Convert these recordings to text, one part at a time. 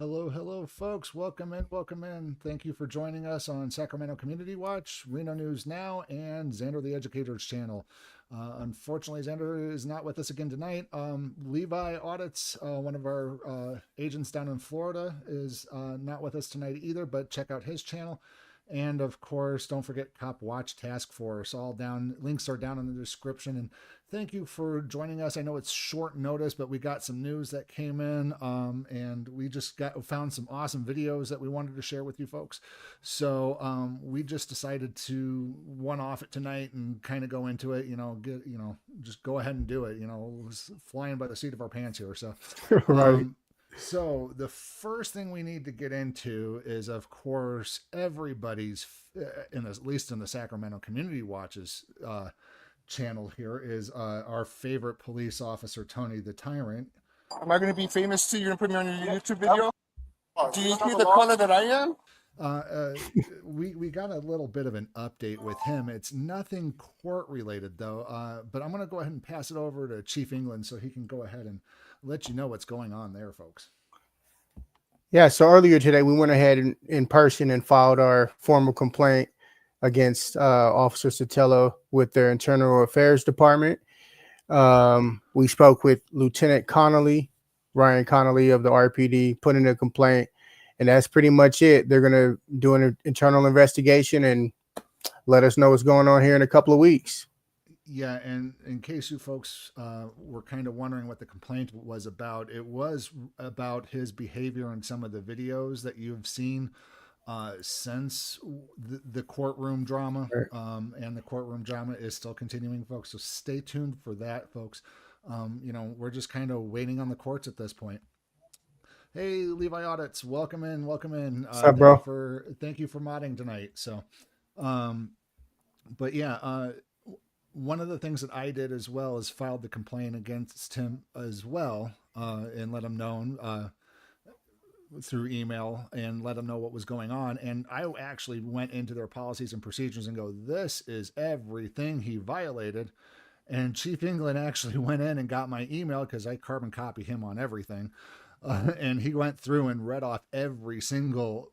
Hello, hello, folks. Welcome in, welcome in. Thank you for joining us on Sacramento Community Watch, Reno News Now, and Xander the Educator's channel. Unfortunately, Xander is not with us again tonight. Levi Audits, one of our agents down in Florida, is not with us tonight either, but check out his channel. And of course, don't forget Cop Watch Task Force. All down, links are down in the description. And thank you for joining us. I know it's short notice, but we got some news that came in, and we just found some awesome videos that we wanted to share with you folks. So we just decided to one-off it tonight and kind of go into it. Just go ahead and do it. Flying by the seat of our pants here. So Right. So the first thing we need to get into is, of course, everybody's, at least in the Sacramento Community Watch's channel here, is our favorite police officer, Tony the Tyrant. Am I going to be famous too? You're going to put me on your YouTube video? Do you see the color that I am? We got a little bit of an update with him. It's nothing court related though, but I'm going to go ahead and pass it over to Chief England so he can go ahead and let you know what's going on there, folks. Yeah, so earlier today, we went ahead in person and filed our formal complaint against Officer Sotelo with their Internal Affairs Department. We spoke with Lieutenant Ryan Connolly of the RPD, put in a complaint, and that's pretty much it. They're going to do an internal investigation and let us know what's going on here in a couple of weeks. Yeah, and in case you folks were kind of wondering what the complaint was about, it was about his behavior in some of the videos that you've seen since the courtroom drama. And the courtroom drama is still continuing, folks. So stay tuned for that, folks. We're just kind of waiting on the courts at this point. Hey, Levi Audits, welcome in, welcome in. What's up, bro? Thank you for modding tonight. So, but yeah, one of the things that I did as well is filed the complaint against him as well, and let him know through email and let him know what was going on. And I actually went into their policies and procedures and go, this is everything he violated. And Chief England actually went in and got my email because I carbon copy him on everything. And he went through and read off every single,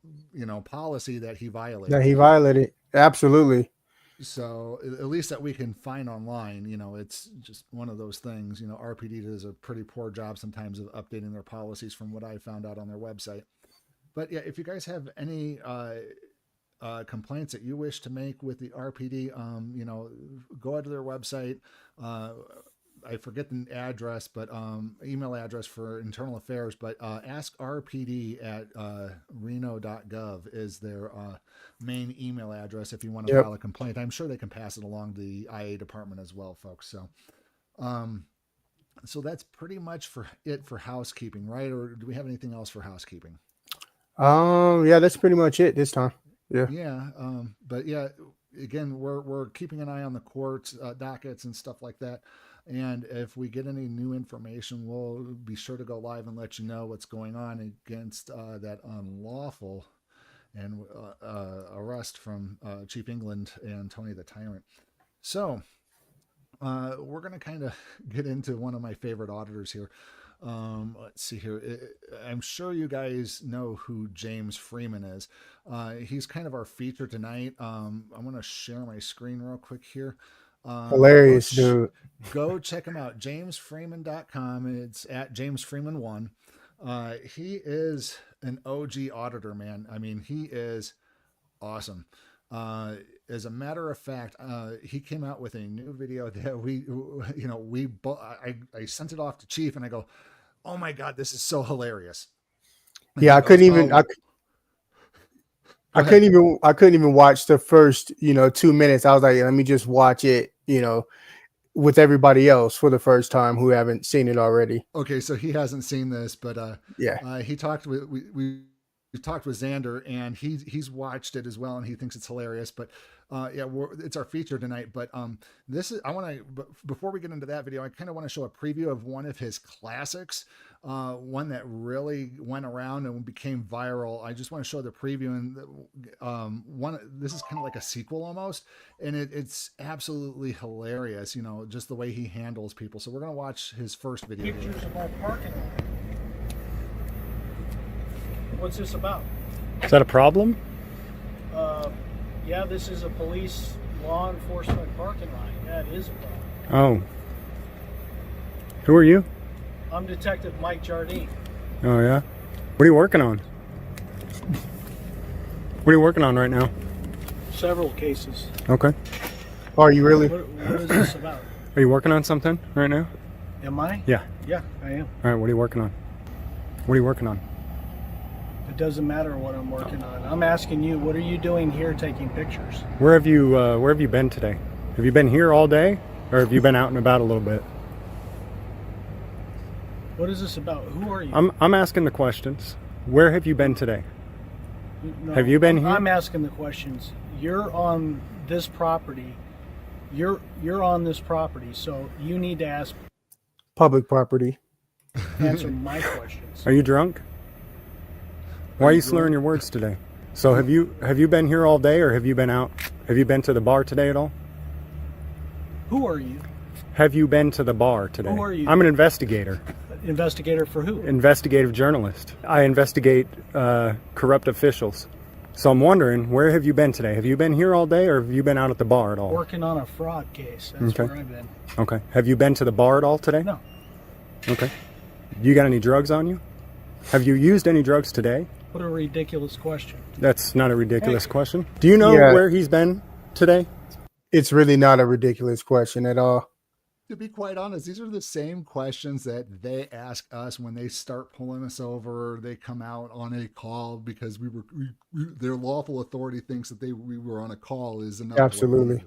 policy that he violated. That he violated. Absolutely. So at least that we can find online, it's just one of those things. RPD does a pretty poor job sometimes of updating their policies from what I found out on their website. But yeah, if you guys have any complaints that you wish to make with the RPD, go out to their website. I forget the address, but email address for internal affairs, but ask RPD at reno.gov is their main email address if you want to file a complaint. I'm sure they can pass it along to the IA department as well, folks. So that's pretty much for housekeeping, right? Or do we have anything else for housekeeping? Yeah, that's pretty much it this time. Yeah. But yeah, again, we're keeping an eye on the courts, dockets and stuff like that. And if we get any new information, we'll be sure to go live and let you know what's going on against that unlawful and arrest from Chief England and Tony the Tyrant. So we're going to kind of get into one of my favorite auditors here. Let's see here. I'm sure you guys know who James Freeman is. He's kind of our feature tonight. I'm going to share my screen real quick here. Hilarious, dude. Go check him out. JamesFreeman.com. It's at JamesFreeman1. He is an OG auditor, man. I mean, he is awesome. As a matter of fact, he came out with a new video that I sent it off to Chief and I go, oh my God, this is so hilarious. And yeah, I couldn't even watch the first, 2 minutes. I was like, let me just watch it, with everybody else for the first time who haven't seen it already. Okay. So he hasn't seen this, but he talked with, we talked with Xander and he's watched it as well. And he thinks it's hilarious, but it's our feature tonight, but before we get into that video, I kind of want to show a preview of one of his classics, one that really went around and became viral. I just want to show the preview, and this is kind of like a sequel almost, and it's absolutely hilarious, just the way he handles people. So we're going to watch his first video. Pictures of our parking lot. What's this about? Is that a problem? Yeah, this is a police law enforcement parking lot. Yeah, it is a problem. Oh. Who are you? I'm Detective Mike Jardine. Oh, yeah? What are you working on? What are you working on right now? Several cases. Okay. Are you really? What is this about? Are you working on something right now? Am I? Yeah. Yeah, I am. All right, what are you working on? What are you working on? It doesn't matter what I'm working on. I'm asking you, what are you doing here taking pictures? Where have you been today? Have you been here all day, or have you been out and about a little bit? What is this about? Who are you? I'm asking the questions. Where have you been today? No, have you been here? I'm asking the questions. You're on this property. You're on this property, so you need to Public property. answer my questions. Are you drunk? Why are you slurring your words today? So have you been here all day, or have you been out? Have you been to the bar today at all? Who are you? Have you been to the bar today? Who are you? I'm an investigator. Investigator for who? Investigative journalist. I investigate corrupt officials. So I'm wondering, where have you been today? Have you been here all day, or have you been out at the bar at all? Working on a fraud case. That's Okay. where I've been. Okay. Have you been to the bar at all today? No. Okay. You got any drugs on you? Have you used any drugs today? What a ridiculous question. That's not a ridiculous question. Do you know Yeah. where he's been today? It's really not a ridiculous question at all. To be quite honest, these are the same questions that they ask us when they start pulling us over. They come out on a call because their lawful authority thinks that we were on a call is enough. Absolutely.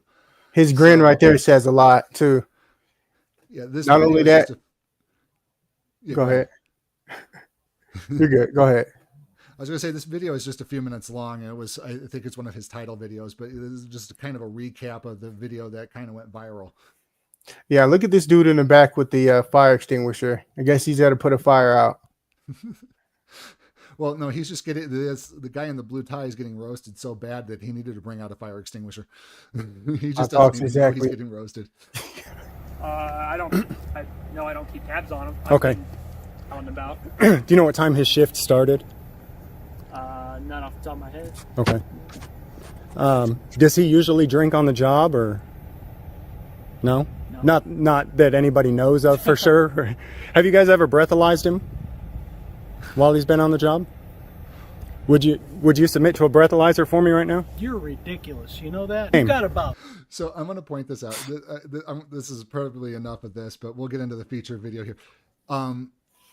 His grin right there says a lot too. Yeah. This Not video only is that. just Yeah, Go ahead. You're good. Go ahead. I was going to say this video is just a few minutes long. And I think it's one of his title videos, but it is just kind of a recap of the video that kind of went viral. Yeah, look at this dude in the back with the fire extinguisher. I guess he's there to put a fire out. Well, no, he's just getting this. The guy in the blue tie is getting roasted so bad that he needed to bring out a fire extinguisher. He just doesn't even know he's getting roasted. I don't keep tabs on him. Okay. Out and about. Do you know what time his shift started? Not off the top of my head. Okay. Does he usually drink on the job, or no? No. Not that anybody knows of for sure. Have you guys ever breathalyzed him while he's been on the job? Would you submit to a breathalyzer for me right now? You're ridiculous. You know that? Same. You got about. So I'm going to point this out. This is probably enough of this, but we'll get into the feature video here.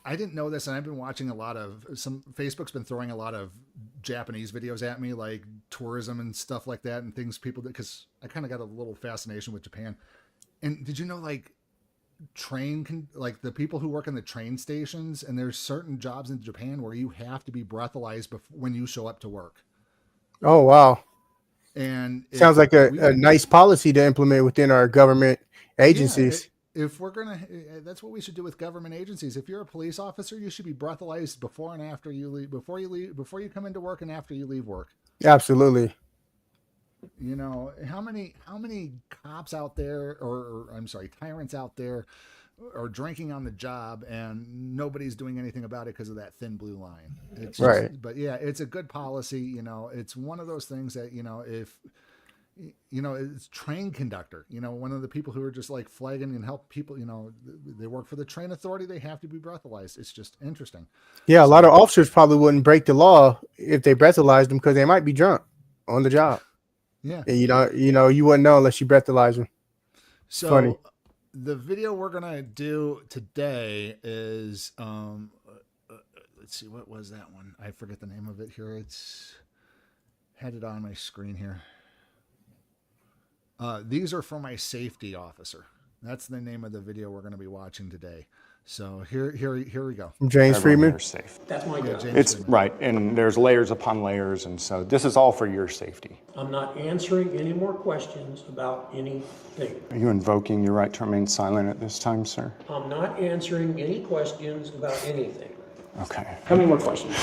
I didn't know this, and I've been watching Facebook's been throwing a lot of Japanese videos at me, like tourism and stuff like that, and things people did, because I kind of got a little fascination with Japan. And did you know, like, the people who work in the train stations, and there's certain jobs in Japan where you have to be breathalyzed when you show up to work. Oh, wow. And sounds like a nice policy to implement within our government agencies. Yeah, if we're going to, that's what we should do with government agencies. If you're a police officer, you should be breathalyzed before and after you leave, before you come into work and after you leave work. Absolutely. You know, how many cops out there, or I'm sorry, tyrants out there are drinking on the job, and nobody's doing anything about it because of that thin blue line. It's just, right. But yeah, it's a good policy. You know, it's one of those things that, you know, if, you know, it's train conductor, you know, one of the people who are just like flagging and help people, you know, they work for the train authority. They have to be breathalyzed. It's just interesting. Yeah. A lot of officers probably wouldn't break the law if they breathalyzed them because they might be drunk on the job. Yeah. And you wouldn't know unless you breathalyze them. So funny. The video we're going to do today is, let's see, what was that one? I forget the name of it here. It's had it on my screen here. These are for my safety officer. That's the name of the video we're going to be watching today. So here we go. James Freeman. You're safe. That's my job. It's right, and there's layers upon layers, and so this is all for your safety. I'm not answering any more questions about anything. Are you invoking your right to remain silent at this time, sir? I'm not answering any questions about anything. Okay. How many more questions?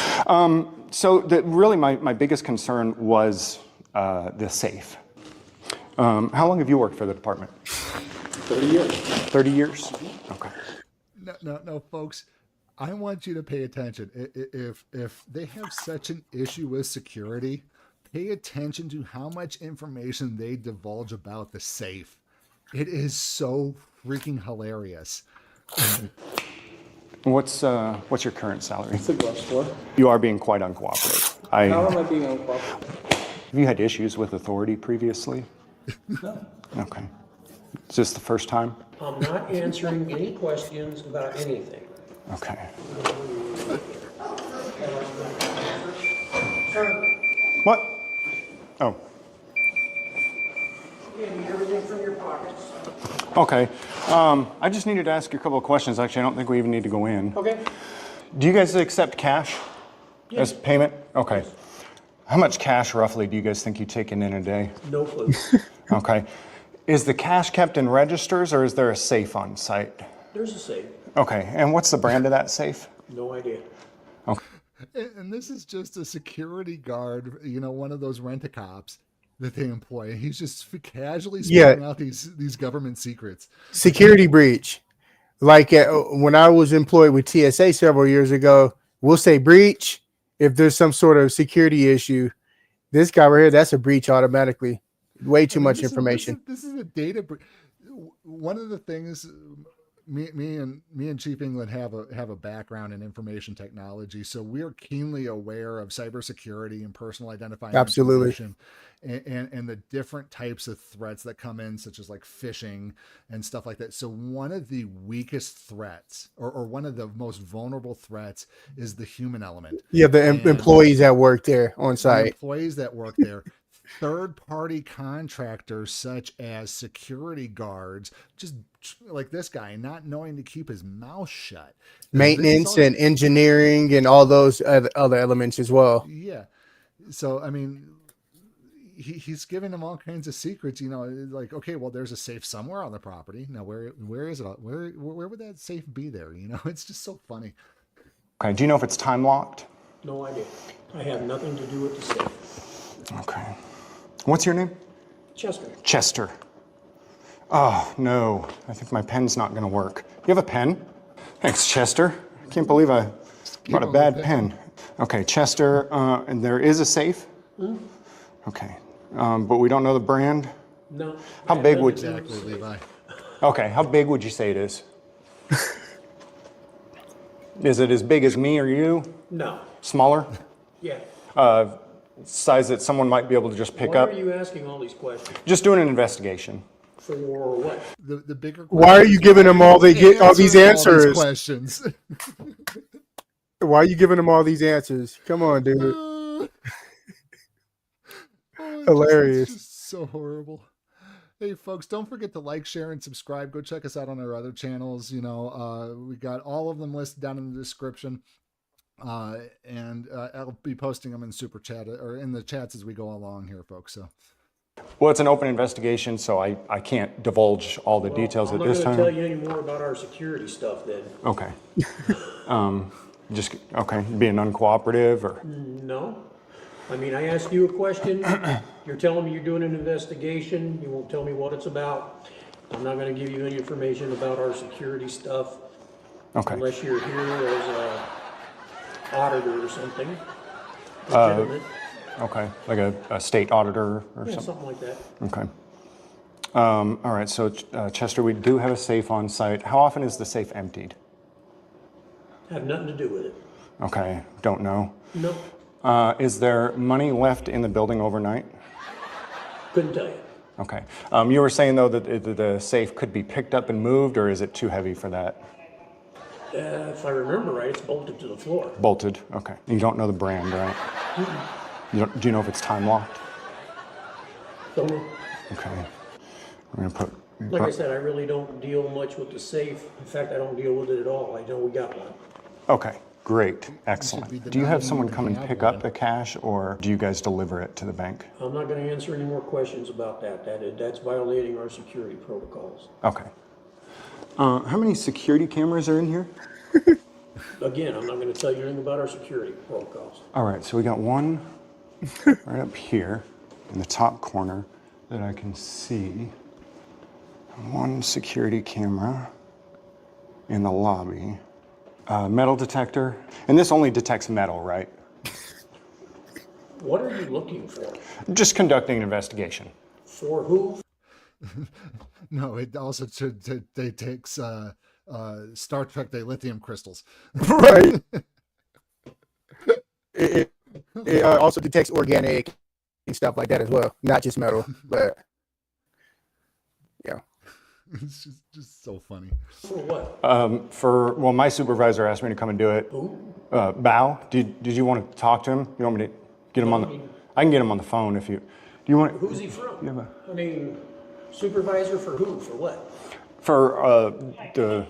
So really my biggest concern was the safe. How long have you worked for the department? 30 years. 30 years? Okay. No, folks. I want you to pay attention. If they have such an issue with security, pay attention to how much information they divulge about the safe. It is so freaking hilarious. What's your current salary? It's a gross floor. You are being quite uncooperative. How am I being uncooperative? Have you had issues with authority previously? No. Okay. Is this the first time? I'm not answering any questions about anything. Okay. What? Oh. Everything from your pockets. Okay. I just needed to ask you a couple of questions. Actually, I don't think we even need to go in. Okay. Do you guys accept cash as payment? Okay. How much cash roughly do you guys think you take in a day? No clue. Okay. Is the cash kept in registers or is there a safe on site? There's a safe. Okay. And what's the brand of that safe? No idea. Okay. And this is just a security guard, one of those rent-a-cops that they employ. He's just casually spilling out these government secrets. Security breach. Like when I was employed with TSA several years ago, we'll say breach if there's some sort of security issue. This guy right here, that's a breach automatically. Way too much information. This is a data breach. One of the things, me and Chief England have a background in information technology, so we're keenly aware of cybersecurity and personal identifying information, and the different types of threats that come in, such as like phishing and stuff like that. So one of the weakest threats, or one of the most vulnerable threats, is the human element. Yeah, the employees that work there on site. Employees that work there. Third-party contractors such as security guards, just like this guy, not knowing to keep his mouth shut. Maintenance and engineering and all those other elements as well. Yeah. So, I mean, he's giving them all kinds of secrets, like, okay, well, there's a safe somewhere on the property. Now, where is it? Where would that safe be there? It's just so funny. Okay. Do you know if it's time locked? No idea. I have nothing to do with the safe. Okay. What's your name? Chester. Chester. Oh, no. I think my pen's not going to work. You have a pen? Thanks, Chester. I can't believe I brought a bad pen. Okay, Chester, and there is a safe? Hmm? Okay. But we don't know the brand? No. How big would... Exactly, Levi. Okay, how big would you say it is? Is it as big as me or you? No. Smaller? Yeah. Size that someone might be able to just pick Why up? are you asking all these questions? Just doing an investigation. For what? The bigger. Why are you giving them all these answers? Questions. Why are you giving them all these answers? Come on, dude. Hilarious. It's just so horrible. Hey, folks, don't forget to like, share, and subscribe. Go check us out on our other channels. We got all of them listed down in the description. And I'll be posting them in Super Chat or in the chats as we go along here, folks. So, well, it's an open investigation, so I can't divulge all the details at this time. I'm not going to tell you any more about our security stuff then. Okay. Being uncooperative or? No. I mean, I asked you a question. You're telling me you're doing an investigation. You won't tell me what it's about. I'm not going to give you any information about our security stuff. Okay. Unless you're here as a auditor or something. Legitimate. Okay, like a state auditor or something? Something like that. Okay. All right, so Chester, we do have a safe on site. How often is the safe emptied? Have nothing to do with it. Okay, don't know. Nope. Is there money left in the building overnight? Couldn't tell you. Okay. You were saying, though, that the safe could be picked up and moved, or is it too heavy for that? If I remember right, it's bolted to the floor. Bolted, okay. You don't know the brand, right? Do you know if it's time locked? Don't know. Okay. We're gonna put... Like I said, I really don't deal much with the safe. In fact, I don't deal with it at all. I know we got one. Okay, great, excellent. Do you have someone come and pick up the cash, or do you guys deliver it to the bank? I'm not going to answer any more questions about that. That's violating our security protocols. Okay. How many security cameras are in here? Again, I'm not going to tell you anything about our security protocols. All right, so we got one right up here in the top corner that I can see. One security camera in the lobby. Metal detector. And this only detects metal, right? What are you looking for? Just conducting an investigation. For who? No, it also takes Star Trek dilithium crystals. Right. It also detects organic and stuff like that as well, not just metal. But yeah, It's just so funny. For what? Well, my supervisor asked me to come and do it. Who? Bao, did you want to talk to him? You want me to get him on the? I can get him on the phone if you. Do you want? Who's he from? Yeah, I mean, supervisor for who? For what? For the.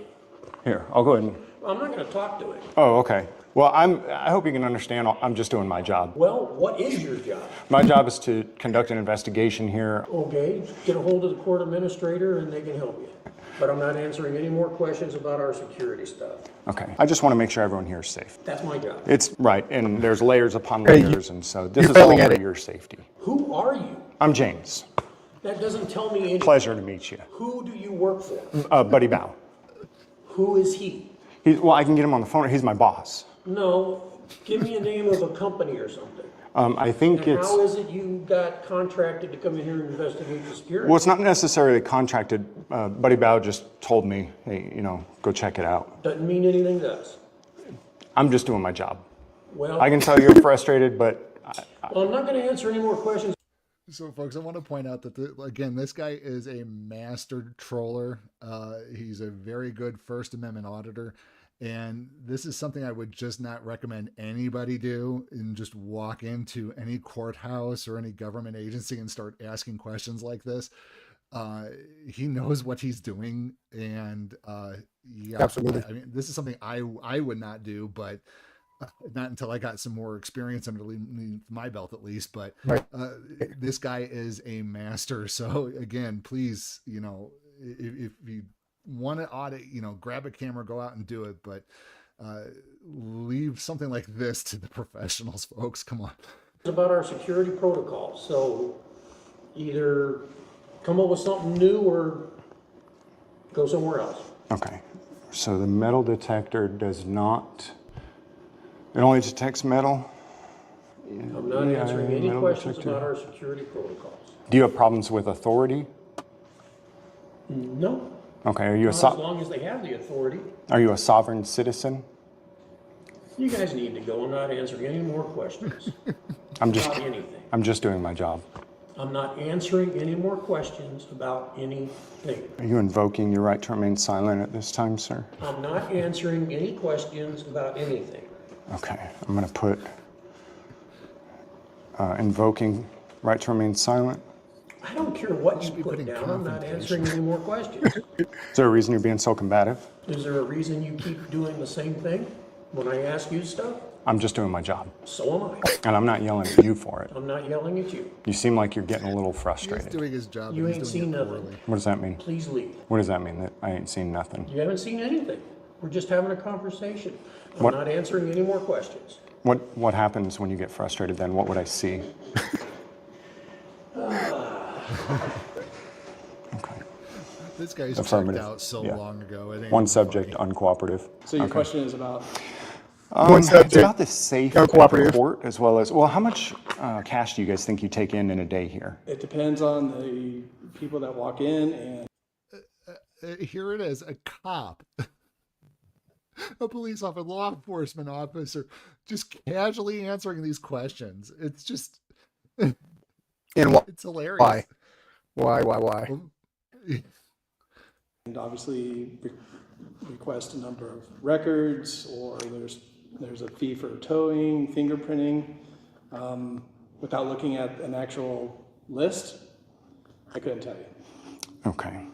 Here, I'll go ahead and. I'm not going to talk to him. Oh, okay. Well, I hope you can understand. I'm just doing my job. Well, what is your job? My job is to conduct an investigation here. Okay, get a hold of the court administrator and they can help you. But I'm not answering any more questions about our security stuff. Okay. I just want to make sure everyone here is safe. That's my job. It's right, and there's layers upon layers, and so this you're is all failing at for it. your safety. Who are you? I'm James. That doesn't tell me anything. Pleasure to meet you. Who do you work for? Buddy Bao. Who is he? Well, I can get him on the phone. He's my boss. No, give me a name of a company or something. I think And it's. how is it you got contracted to come in here and investigate the security? Well, it's not necessarily contracted. Buddy Bao just told me, hey, go check it out. Doesn't mean anything to us. I'm just doing my job. Well, I can tell you're frustrated, but well, I'm not going to answer any more questions. So, folks, I want to point out that, again, this guy is a master troller. He's a very good First Amendment auditor. And this is something I would just not recommend anybody do, and just walk into any courthouse or any government agency and start asking questions like this. He knows what he's doing. And yeah, Absolutely. I mean, this is something I would not do, but not until I got some more experience under my belt, at least. But Right. This guy is a master. So again, please, if you want to audit, grab a camera, go out and do it, but leave something like this to the professionals, folks. Come on. About our security protocols. So either come up with something new or go somewhere else. okay. So the metal detector does not. It only detects metal. I'm not answering any metal questions detector. about our security protocols. Do you have problems with authority? No, Okay. Are you not as long as they have the authority. a sovereign citizen? You guys need to go. I'm not answering any more questions I'm just about anything. I'm just doing my job. I'm not answering any more questions about anything. Are you invoking your right to remain silent at this time, sir? I'm not answering any questions about anything. Okay. I'm going to put invoking right to remain silent. I don't care what you be put putting down. I'm not confrontation. answering any more questions. Is there a reason you're being so combative? Is there a reason you keep doing the same thing when I ask you stuff? I'm just doing my job. So am I. And I'm not yelling at you for it. I'm not yelling at you. You seem like you're getting a little He's frustrated. doing his job. You and ain't he's seen doing it nothing. poorly. What does that mean? Please leave. What does that mean? That I ain't seen nothing? You haven't seen anything. We're just having a conversation. I'm What- not answering any more questions. What happens when you get frustrated then? What would I see? Okay. This guy's checked Affirmative. out so Yeah. long ago. It ain't One even subject, funny. uncooperative. So your question is about One It's subject, about the safe uncooperative. report as well as, well, how much cash do you guys think you take in a day here? it depends on the people that walk in and Here it is, a cop, a police officer, law enforcement officer, just casually answering these questions. It's just, And it's hilarious. why? and obviously request a number of records, or there's a fee for towing, fingerprinting. Without looking at an actual list, I couldn't tell you. Okay.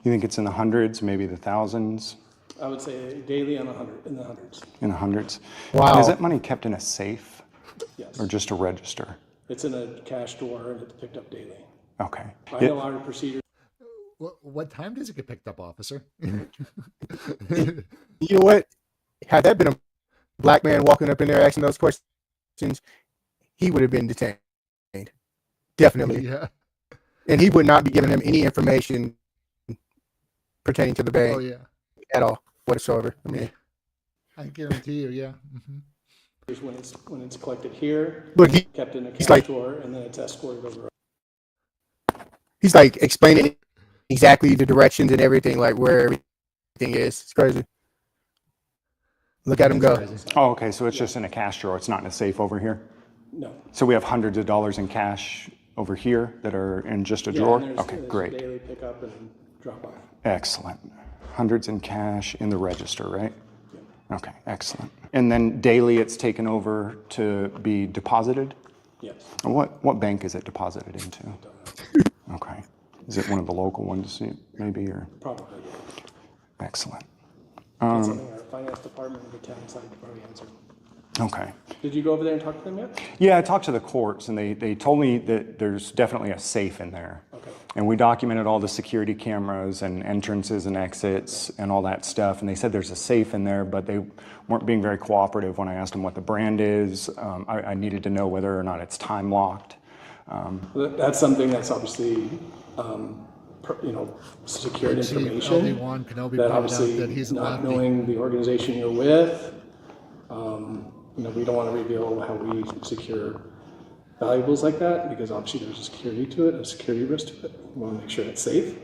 You think it's in the hundreds, maybe the thousands, I would say daily in the hundreds. in the hundreds? Wow. And is that money kept in a safe Yes, or just a register? it's in a cash drawer and it's picked up daily. Okay. I know our procedure. What time does it get picked up, officer? You know what? Had that been a black man walking up in there asking those questions, he would have been detained. Definitely. Yeah. And he would not be giving them any information pertaining to the bank Oh, yeah. at all. whatsoever. I mean, I guarantee you, yeah. Hmm. Here's when it's collected here, look, kept in a he's cash like, drawer, and then it's escorted over. he's like explaining exactly the directions and everything, like where everything is. It's crazy. Look at him go. Oh, okay, so it's just in a cash drawer. It's not in a safe over here? No. So we have hundreds of dollars in cash over here that are in just a Yeah, drawer? and there's Okay, great. daily pickup and drop off. Excellent. Hundreds in cash in the register, right? Okay, excellent. And then daily it's taken over to be deposited? Yes. And what bank is it deposited into? Okay. Is it one of the local ones maybe, or? Probably. Excellent. That's something our finance department and the town side could probably answer. Okay. Did you go over there and talk to them yet? Yeah, I talked to the courts and they told me that there's definitely a safe in there. Okay. And we documented all the security cameras and entrances and exits and all that stuff. And they said there's a safe in there, but they weren't being very cooperative when I asked them what the brand is. I needed to know whether or not it's time locked. That's something that's obviously, secured information. Obi-Wan Kenobi That pointed out obviously, that he's a not lefty. knowing the organization you're with, we don't want to reveal how we secure valuables like that, because obviously there's a security to it, a security risk to it. We want to make sure it's safe.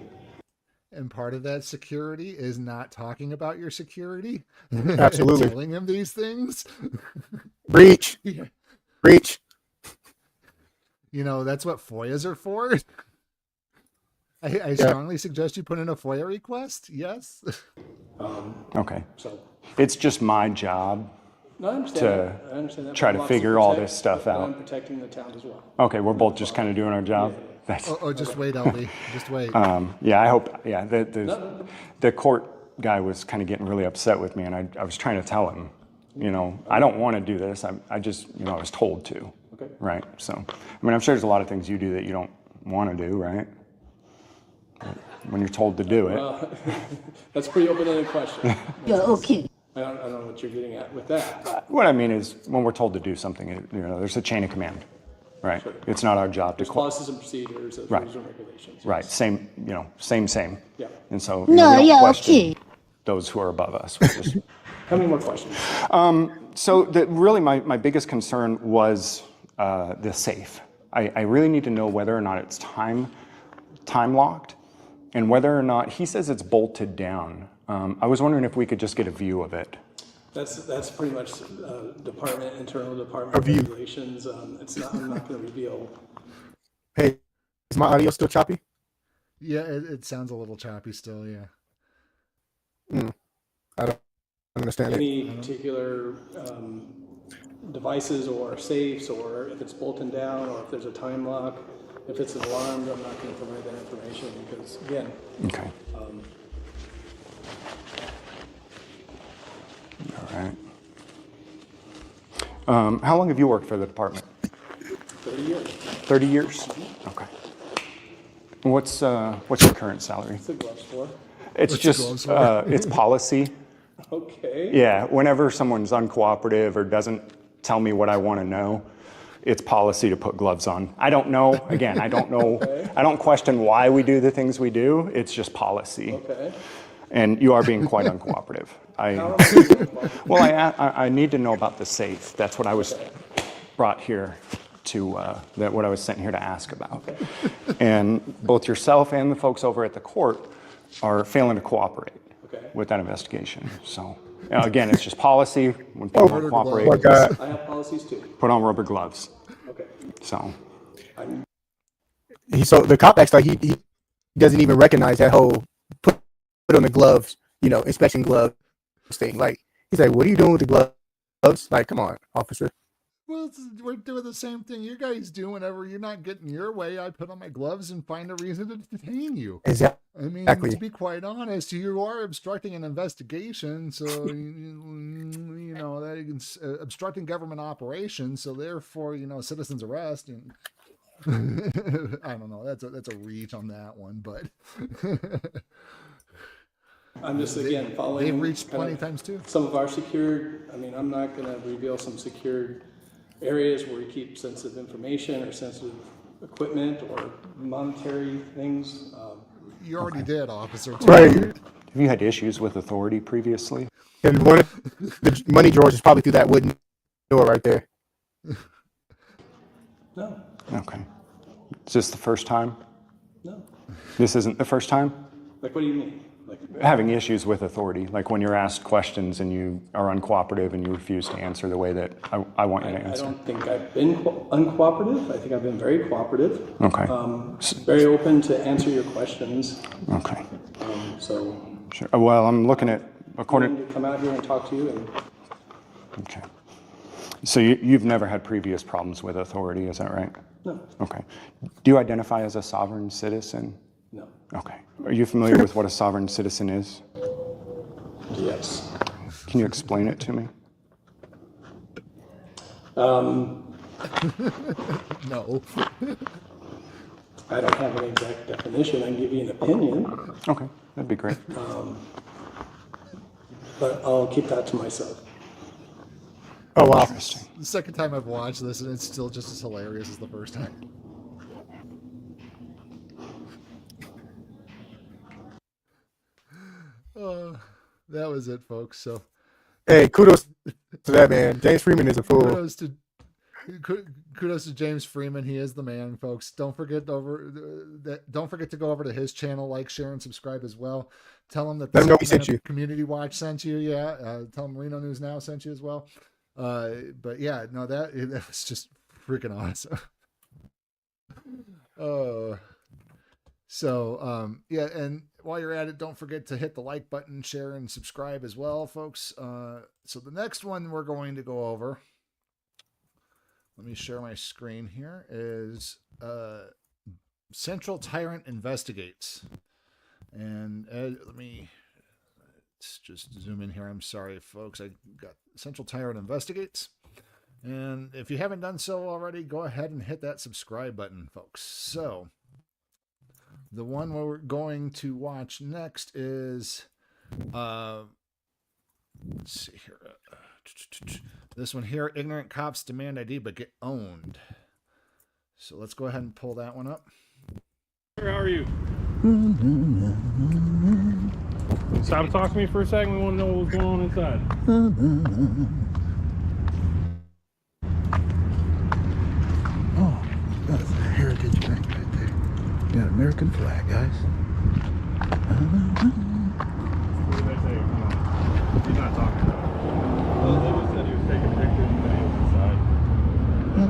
And part of that security is not talking about your security. Absolutely. Telling him these things. Breach. Yeah. Breach. That's what FOIAs are for. I strongly suggest you put in a FOIA request. Yes. Okay. So, It's just my job. no, I understand that. try but to I'm figure also all this stuff but out. I'm protecting the town as well. Okay, we're both just kind of doing our job. That's, Just wait, LB. Just wait. yeah, I hope, yeah, the court guy was kind of getting really upset with me, and I was trying to tell him, I don't want to do this. I just, I was told to. Okay. Right. So, I'm sure there's a lot of things you do that you don't want to do, right? When you're told to do it. That's a pretty open-ended question. Yeah, okay. I don't know what you're getting at with that. What I mean is, when we're told to do something, there's a chain of command, right? Sure. It's not our job to. There's policies and procedures, there's Right. rules and regulations. Right. Same. Same. Yeah. And so No, we don't yeah, question okay. those who are above us. We just, How many more questions? so really, my biggest concern was the safe. I really need to know whether or not it's time locked, and whether or not he says it's bolted down. I was wondering if we could just get a view of it. That's pretty much internal department regulations. I'm not going to reveal. Hey, is my audio still choppy? Yeah, it sounds a little choppy still. Yeah. I don't understand it. Any particular devices or safes, or if it's bolted down, or if there's a time lock, if it's alarmed. I'm not going to provide that information because, again, Okay. All right. How long have you worked for the department? 30 years. 30 years? Okay. What's your current salary? It's a glove store. It's just, it's policy. Okay. Yeah, whenever someone's uncooperative or doesn't tell me what I want to know, it's policy to put gloves on. I don't know, again, I don't know, Okay. I don't question why we do the things we do, it's just policy. Okay. And you are being quite uncooperative. Well, I need to know about the safe. That's what I was brought here to, what I was sent here to ask about. Okay. And both yourself and the folks over at the court are failing to cooperate with that investigation. So, again, it's just policy. When people don't cooperate, I have policies too. put on rubber gloves. Okay. So, So the cop acts like he doesn't even recognize that whole put on the gloves, inspection gloves thing. Like, he's like, what are you doing with the gloves? Like, come on, officer. Well, we're doing the same thing you guys do whenever you're not getting your way. I put on my gloves and find a reason to detain you. Exactly. I mean, to be quite honest, you are obstructing an investigation, so that obstructing government operations. So therefore, citizens arrest. And I don't know. That's a reach on that one, but I'm just again following. They've reached plenty of times too. Some of our secured. I'm not going to reveal some secured areas where we keep sensitive information or sensitive equipment or monetary things. You already did, officer. Right. Have you had issues with authority previously? And one of the money drawers is probably through that wooden door right there. No, Okay. Is this the first time? no. This isn't the first time? Like, what do you mean? Like, Having issues with authority, like when you're asked questions and you are uncooperative and you refuse to answer the way that I want you to I answer. don't think I've been uncooperative. I think I've been very cooperative. Okay. Very open to answer your questions. Okay. So, Sure. Well, I'm looking at, I'm according, going to come out here and talk to you. And okay. So you've never had previous problems with authority, is that right? no, Okay. Do you identify as a sovereign citizen? no, Okay. Are you familiar with what a sovereign citizen is? yes. Can you explain it to me? No. I don't have an exact definition. I can give you an opinion, Okay, that'd be great. but I'll keep that to myself. Oh, wow. Interesting. The second time I've watched this, and it's still just as hilarious as the first time. That was it, folks. So Hey, kudos to that man. James Freeman is a fool. kudos to James Freeman. He is the man, folks. Don't forget to go over to his channel, like, share, and subscribe as well. Tell him that the Let him know he sent Sacramento you. Community Watch sent you. Yeah. Tell him Reno News Now sent you as well. But yeah, no, that was just freaking awesome. Yeah, and while you're at it, don't forget to hit the like button, share, and subscribe as well, folks. So the next one we're going to go over, let me share my screen here, is Central Tyrant Investigates. And let's just zoom in here. I'm sorry, folks. I got Central Tyrant Investigates. And if you haven't done so already, go ahead and hit that subscribe button, folks. So the one we're going to watch next is, let's see here. This one here, Ignorant Cops Demand ID but Get Owned. So let's go ahead and pull that one up. How are you? Stop talking to me for a second. We want to know what's going on inside. Oh, that's a heritage bank right there. You got an American flag, guys. What did they say? He's not talking about it. Well, they just said he was taking pictures when he was inside. Let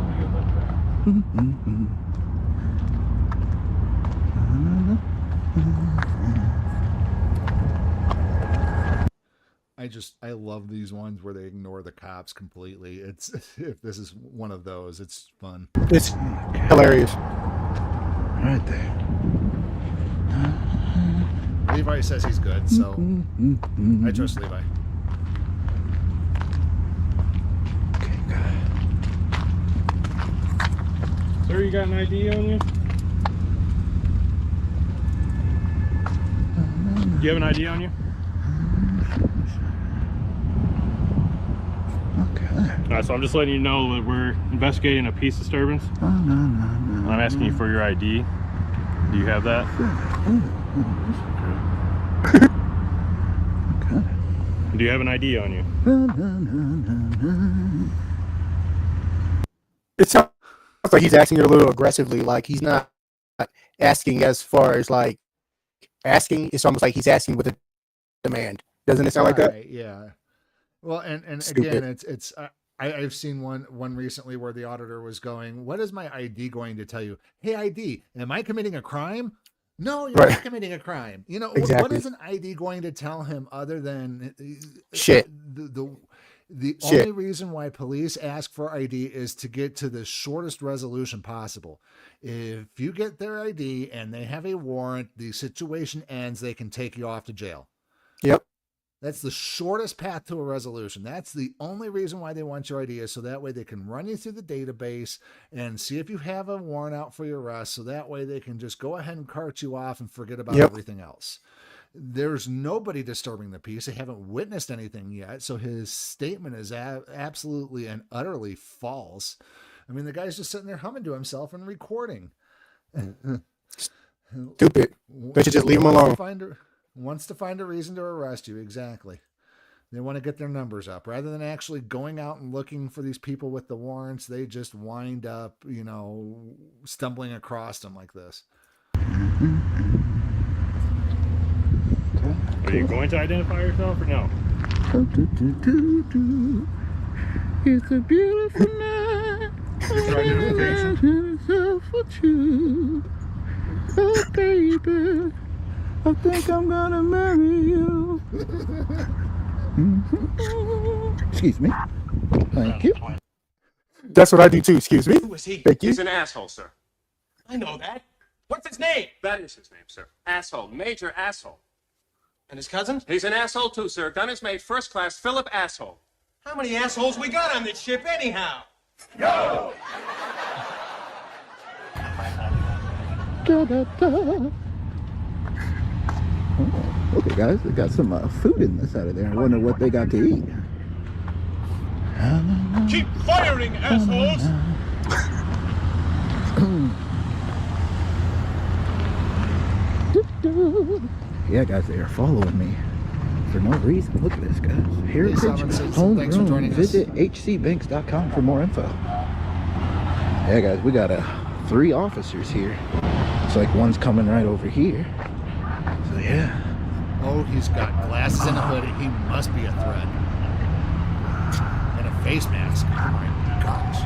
me go look back. I love these ones where they ignore the cops completely. It's if this is one of those, it's fun. It's hilarious. Right there. Levi says he's good, so I trust Levi. Okay, good. Sir, you got an ID on you? Do you have an ID on you? Alright, so I'm just letting you know that we're investigating a peace disturbance. No. I'm asking you for your ID. Do you have that? Do you have an ID on you? It sounds like he's asking it a little aggressively. Like he's not asking as far as like asking. It's almost like he's asking with a demand. Doesn't it sound like that? Yeah. Well, and Stupid. again, it's I've seen one recently where the auditor was going, "What is my ID going to tell you? Hey, ID, am I committing a crime? No, you're not committing a crime. You know, Exactly. What is an ID going to tell him other than Shit. The only reason why police ask for ID is to get to the shortest resolution possible. If you get their ID and they have a warrant, the situation ends, they can take you off to jail. Yep. That's the shortest path to a resolution. That's the only reason why they want your ID, is so that way they can run you through the database and see if you have a warrant out for your arrest, so that way they can just go ahead and cart you off and forget about everything else. There's nobody disturbing the peace. They haven't witnessed anything yet, so his statement is absolutely and utterly false. I mean, the guy's just sitting there humming to himself and recording. Stupid. They should just leave them alone. Wants to find a reason to arrest you. Exactly. They want to get their numbers up. Rather than actually going out and looking for these people with the warrants, they just wind up, you know, stumbling across them like this. Are you going to identify yourself or no? It's a beautiful night. Oh, baby, I think I'm gonna marry you. Excuse me. Thank you. That's what I do too. Excuse me. Who is he? Thank you. He's an asshole, sir. I know that. What's his name? That is his name, sir. Asshole. Major asshole. And his cousin? He's an asshole too, sir. Gun is made first class Philip asshole. How many assholes we got on this ship anyhow? Yo! Da, da, da. Oh, okay, guys, they got some food in this out of there. I wonder what they got to eat. Keep firing, assholes! Yeah, guys, they are following me for no reason. Look at this, guys. Heritage Homegrown. Visit hcbanks.com for more info. Yeah, guys, we got 3 officers here. It's like one's coming right over here. So, yeah. Oh, he's got glasses and a hoodie. He must be a threat. And a face mask. Oh, my gosh.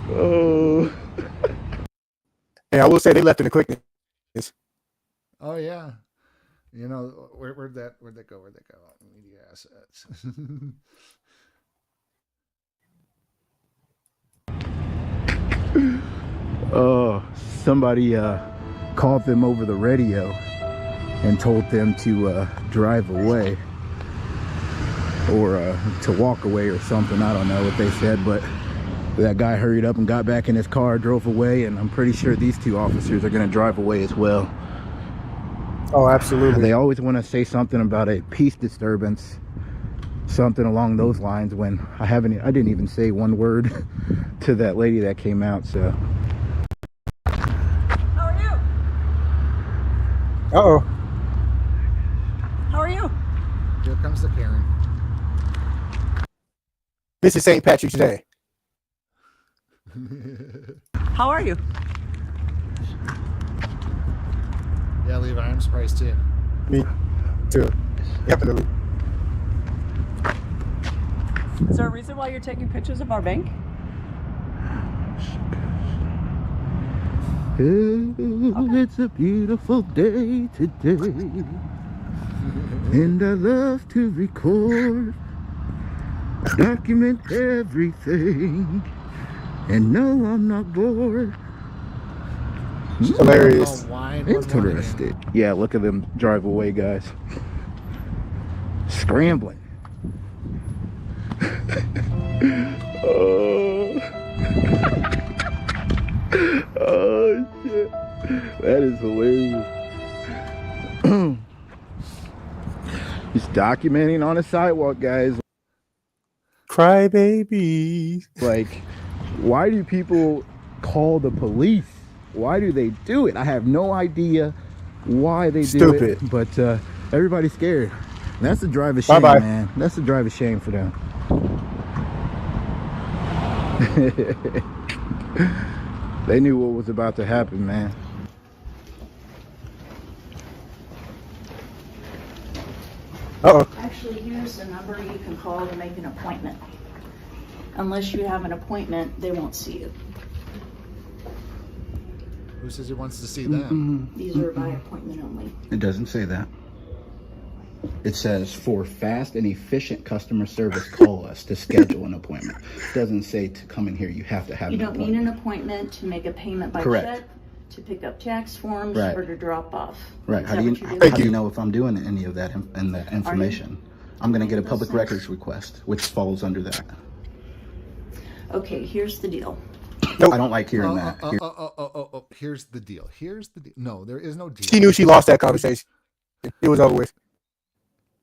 Oh. Yeah, I will say they left in the quickness. Oh, yeah. You know, where'd that go? Media assets. Oh, somebody called them over the radio and told them to drive away or to walk away or something. I don't know what they said, but that guy hurried up and got back in his car, drove away, and I'm pretty sure these 2 officers are going to drive away as well. Oh, absolutely. They always want to say something about a peace disturbance, something along those lines, when I didn't even say one word to that lady that came out. So How are you? Uh-oh. How are you? Here comes the Karen. This is St. Patrick's Day. How are you? Yeah, Levi, I'm surprised too. Me too. Definitely. Is there a reason why you're taking pictures of our bank? Oh, it's a beautiful day today, and I love to record, document everything, and no, I'm not bored. Hilarious. Interested. Yeah, look at them drive away, guys. Scrambling. Oh. Oh shit. That is hilarious. He's documenting on a sidewalk, guys. Cry babies. Like, why do people call the police? Why do they do it? I have no idea why they do it. But everybody's scared. And that's the drive of shame, man. That's the drive of shame for them. They knew what was about to happen, man. Uh-oh. Actually, here's the number you can call to make an appointment. Unless you have an appointment, they won't see you. Who says he wants to see them? These are by appointment only. It doesn't say that. It says, for fast and efficient customer service, call us to schedule an appointment. It doesn't say to come in here, you have to have You an don't appointment. need an appointment to make a payment by Correct. check, to pick up tax forms, Right. or to drop off. Right. Is How that do what you you're doing? how do you know if I'm doing any of that and that information? I'm going to get a public records request, which falls under that. Okay, here's the deal. No, I don't like hearing that. Here's the deal. No, there is no deal. She knew she lost that conversation. It was over with.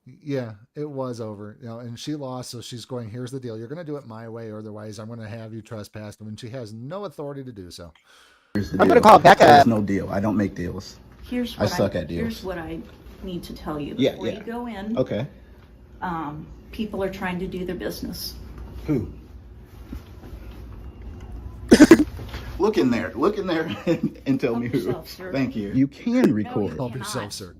Yeah, it was over. And she lost, so she's going, here's the deal. You're going to do it my way, or otherwise I'm going to have you trespassed, when she has no authority to do so. Here's the I'm deal. going to call back There's at. no deal. I don't make deals. I suck at deals. Here's what I need to tell you Yeah, before yeah. you go in. Okay. People are trying to do their business. Who? Look in there and tell me who. yourself, sir. Thank you. You can record. Help yourself, sir.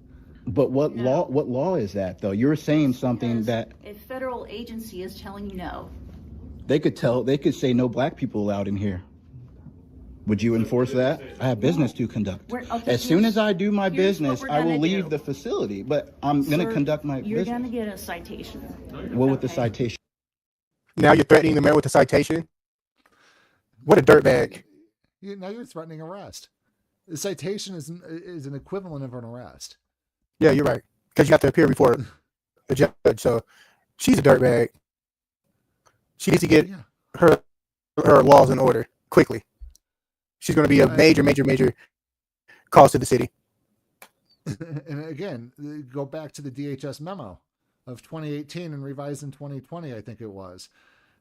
But what law is that though? You're saying something Because that a federal agency is telling you no. they could say no black people allowed in here. Would you enforce that? I have business to conduct. As soon as I do my here's what business, we're I will gonna leave do. the facility, but I'm going to Sir, conduct my You're business. going to get a citation. What with the Okay. citation? Now you're threatening the man with a citation? What a dirtbag. Now you're threatening arrest. The citation is an equivalent of an arrest. Yeah, you're right. Because you have to appear before a judge. So she's a dirtbag. She needs to get her laws in order quickly. She's going to be a major cost to the city. And again, go back to the DHS memo of 2018 and revised in 2020, I think it was.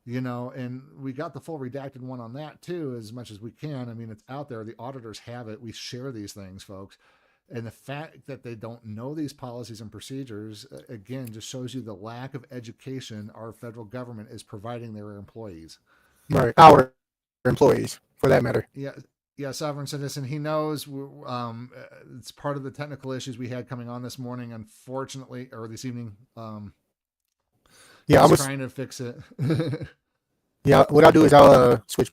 And we got the full redacted one on that too, as much as we can. I mean, it's out there. The auditors have it. We share these things, folks. And the fact that they don't know these policies and procedures, again, just shows you the lack of education our federal government is providing their employees. Right. Our employees, for that matter. Yeah, sovereign citizen. He knows. It's part of the technical issues we had coming on this morning, unfortunately, or this evening. Yeah, I was trying to fix it. Yeah, what I'll do is I'll switch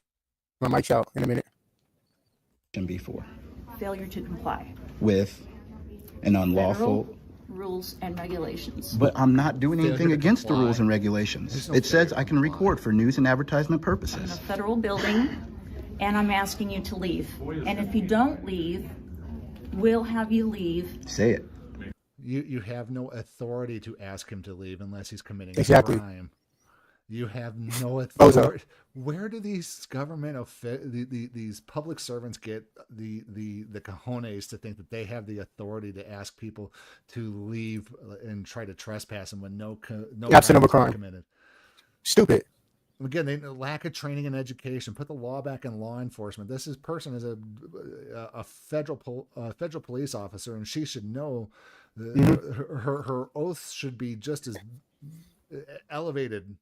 my mics out in a minute. Before Failure to comply. with an unlawful. Federal rules and regulations. But I'm not doing Failure anything to against the comply. rules and regulations. There's no It says failure to I can comply. record for news and advertisement In purposes. a federal building, and I'm asking you to leave. And if you don't leave, we'll have you leave. Say it. You have no authority to ask him to leave unless he's committing Exactly. a crime. You have no Bozo. authority. Where do these government these public servants get the cojones to think that they have the authority to ask people to leave and try to trespass them when no Absent of a crime crime. is committed? Stupid. Again, they lack of training and education. Put the law back in law enforcement. This person is a federal police officer, and she should know her oath should be just as elevated,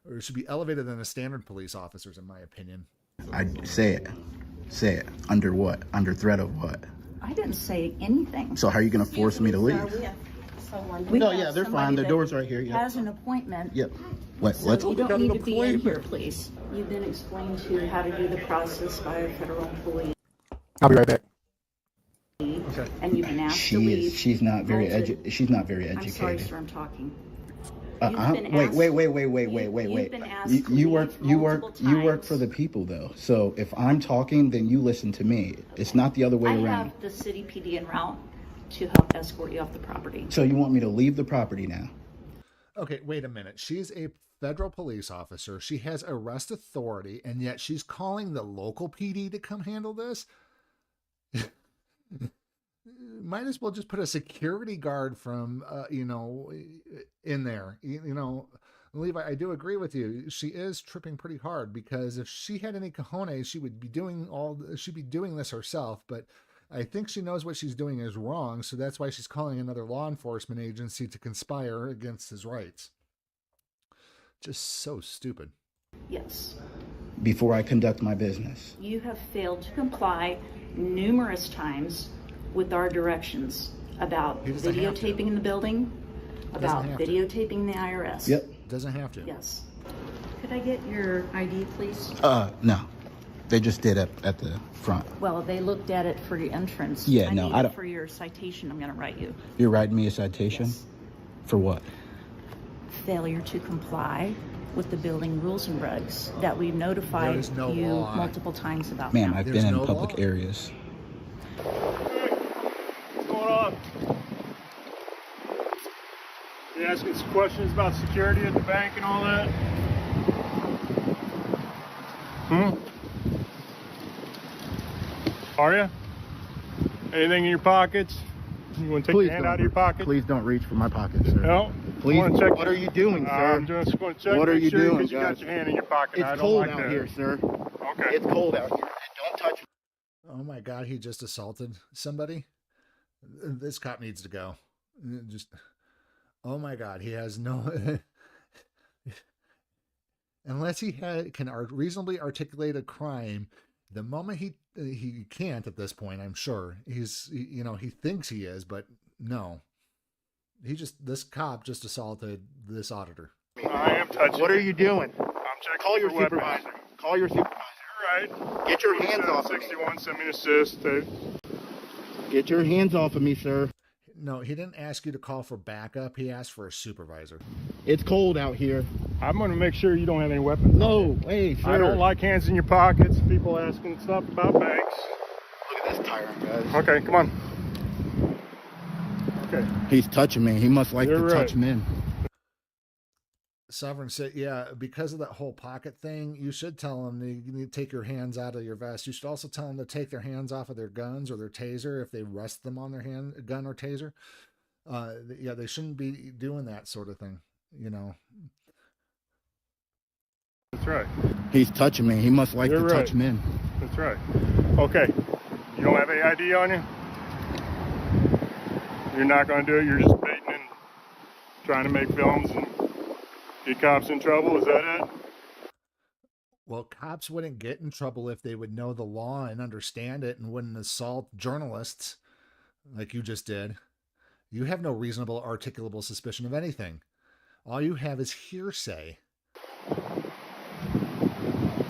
or should be elevated than a standard police officer's, in my opinion. I say it. Say it. Under what? Under threat of what? I didn't say anything. So how are you going to force me to leave? We No, have yeah, they're somebody fine. The that door's right here. Yep. Has an appointment. Yep. What? So What? you don't need to be in here, please. You've been explained to how to do the process by a federal employee. I'll be right back. Okay. And you've been asked to leave. She's not very Bullshit. educated. I'm sorry, sir, I'm talking. Wait. You've been asked to You leave work multiple for the times. people though. So if I'm talking, then you listen to me. It's not the other way I around. have the city PD en route to help escort you off the property. So you want me to leave the property now? Okay, wait a minute. She's a federal police officer. She has arrest authority, and yet she's calling the local PD to come handle this? Might as well just put a security guard from, in there. Levi, I do agree with you. She is tripping pretty hard, because if she had any cojones, she'd be doing this herself. But I think she knows what she's doing is wrong, so that's why she's calling another law enforcement agency to conspire against his rights. Just so stupid. Yes. Before I conduct my business. You have failed to comply numerous times with our directions about He doesn't have to. videotaping in the building, about have to. videotaping the IRS. Yep. Doesn't have to. Yes. Could I get your ID, please? No. They just did it at the front. Well, they looked at it for your entrance. Yeah, I no, need I it don't- for your citation I'm going to write you. You're writing me a citation? Yes. For what? Failure to comply with the building rules and regs that we've notified There is no you law. multiple times about. Ma'am, now. I've There's been in no public law. areas. What's going on? You asking some questions about security at the bank and all that? Are you? Anything in your pockets? You want to take your hand out of your pocket? Please don't reach for my pocket, sir. No. Please. I wanna check What are you doing, sir? I'm just going to check. What are make you sure doing, because you got guys? your hand in your pocket. I It's don't cold like out that. here, sir. Okay. It's cold out here. Don't touch me. Oh my God, he just assaulted somebody. This cop needs to go. Just, oh my God, he has no. Unless he can reasonably articulate a crime, the moment he can't at this point, I'm sure he thinks he is, but no, this cop just assaulted this auditor. I am touching. What are you doing? I'm checking. Call your for weapons. supervisor. Call your supervisor. You're right. Get your hands off of me. 61, send me an assist. Get your hands off of me, sir. No, he didn't ask you to call for backup. He asked for a supervisor. It's cold out here. I'm going to make sure you don't have any weapons. No, hey, sir. I don't like hands in your pockets. People asking stuff about banks. Look at this tyrant, guys. Okay, come on. Okay. He's touching me. He must like You're to right. touch men. Sovereign said, yeah, because of that whole pocket thing, you should tell them you need to take your hands out of your vest. You should also tell them to take their hands off of their guns or their taser if they rest them on their gun or taser. Yeah, they shouldn't be doing that sort of thing, That's right. He's touching me. He must like You're to right. touch men. That's right. Okay. You don't have any ID on you? You're not going to do it? You're just baiting and trying to make films and get cops in trouble? Is that it? Well, cops wouldn't get in trouble if they would know the law and understand it and wouldn't assault journalists like you just did. You have no reasonable articulable suspicion of anything. All you have is hearsay.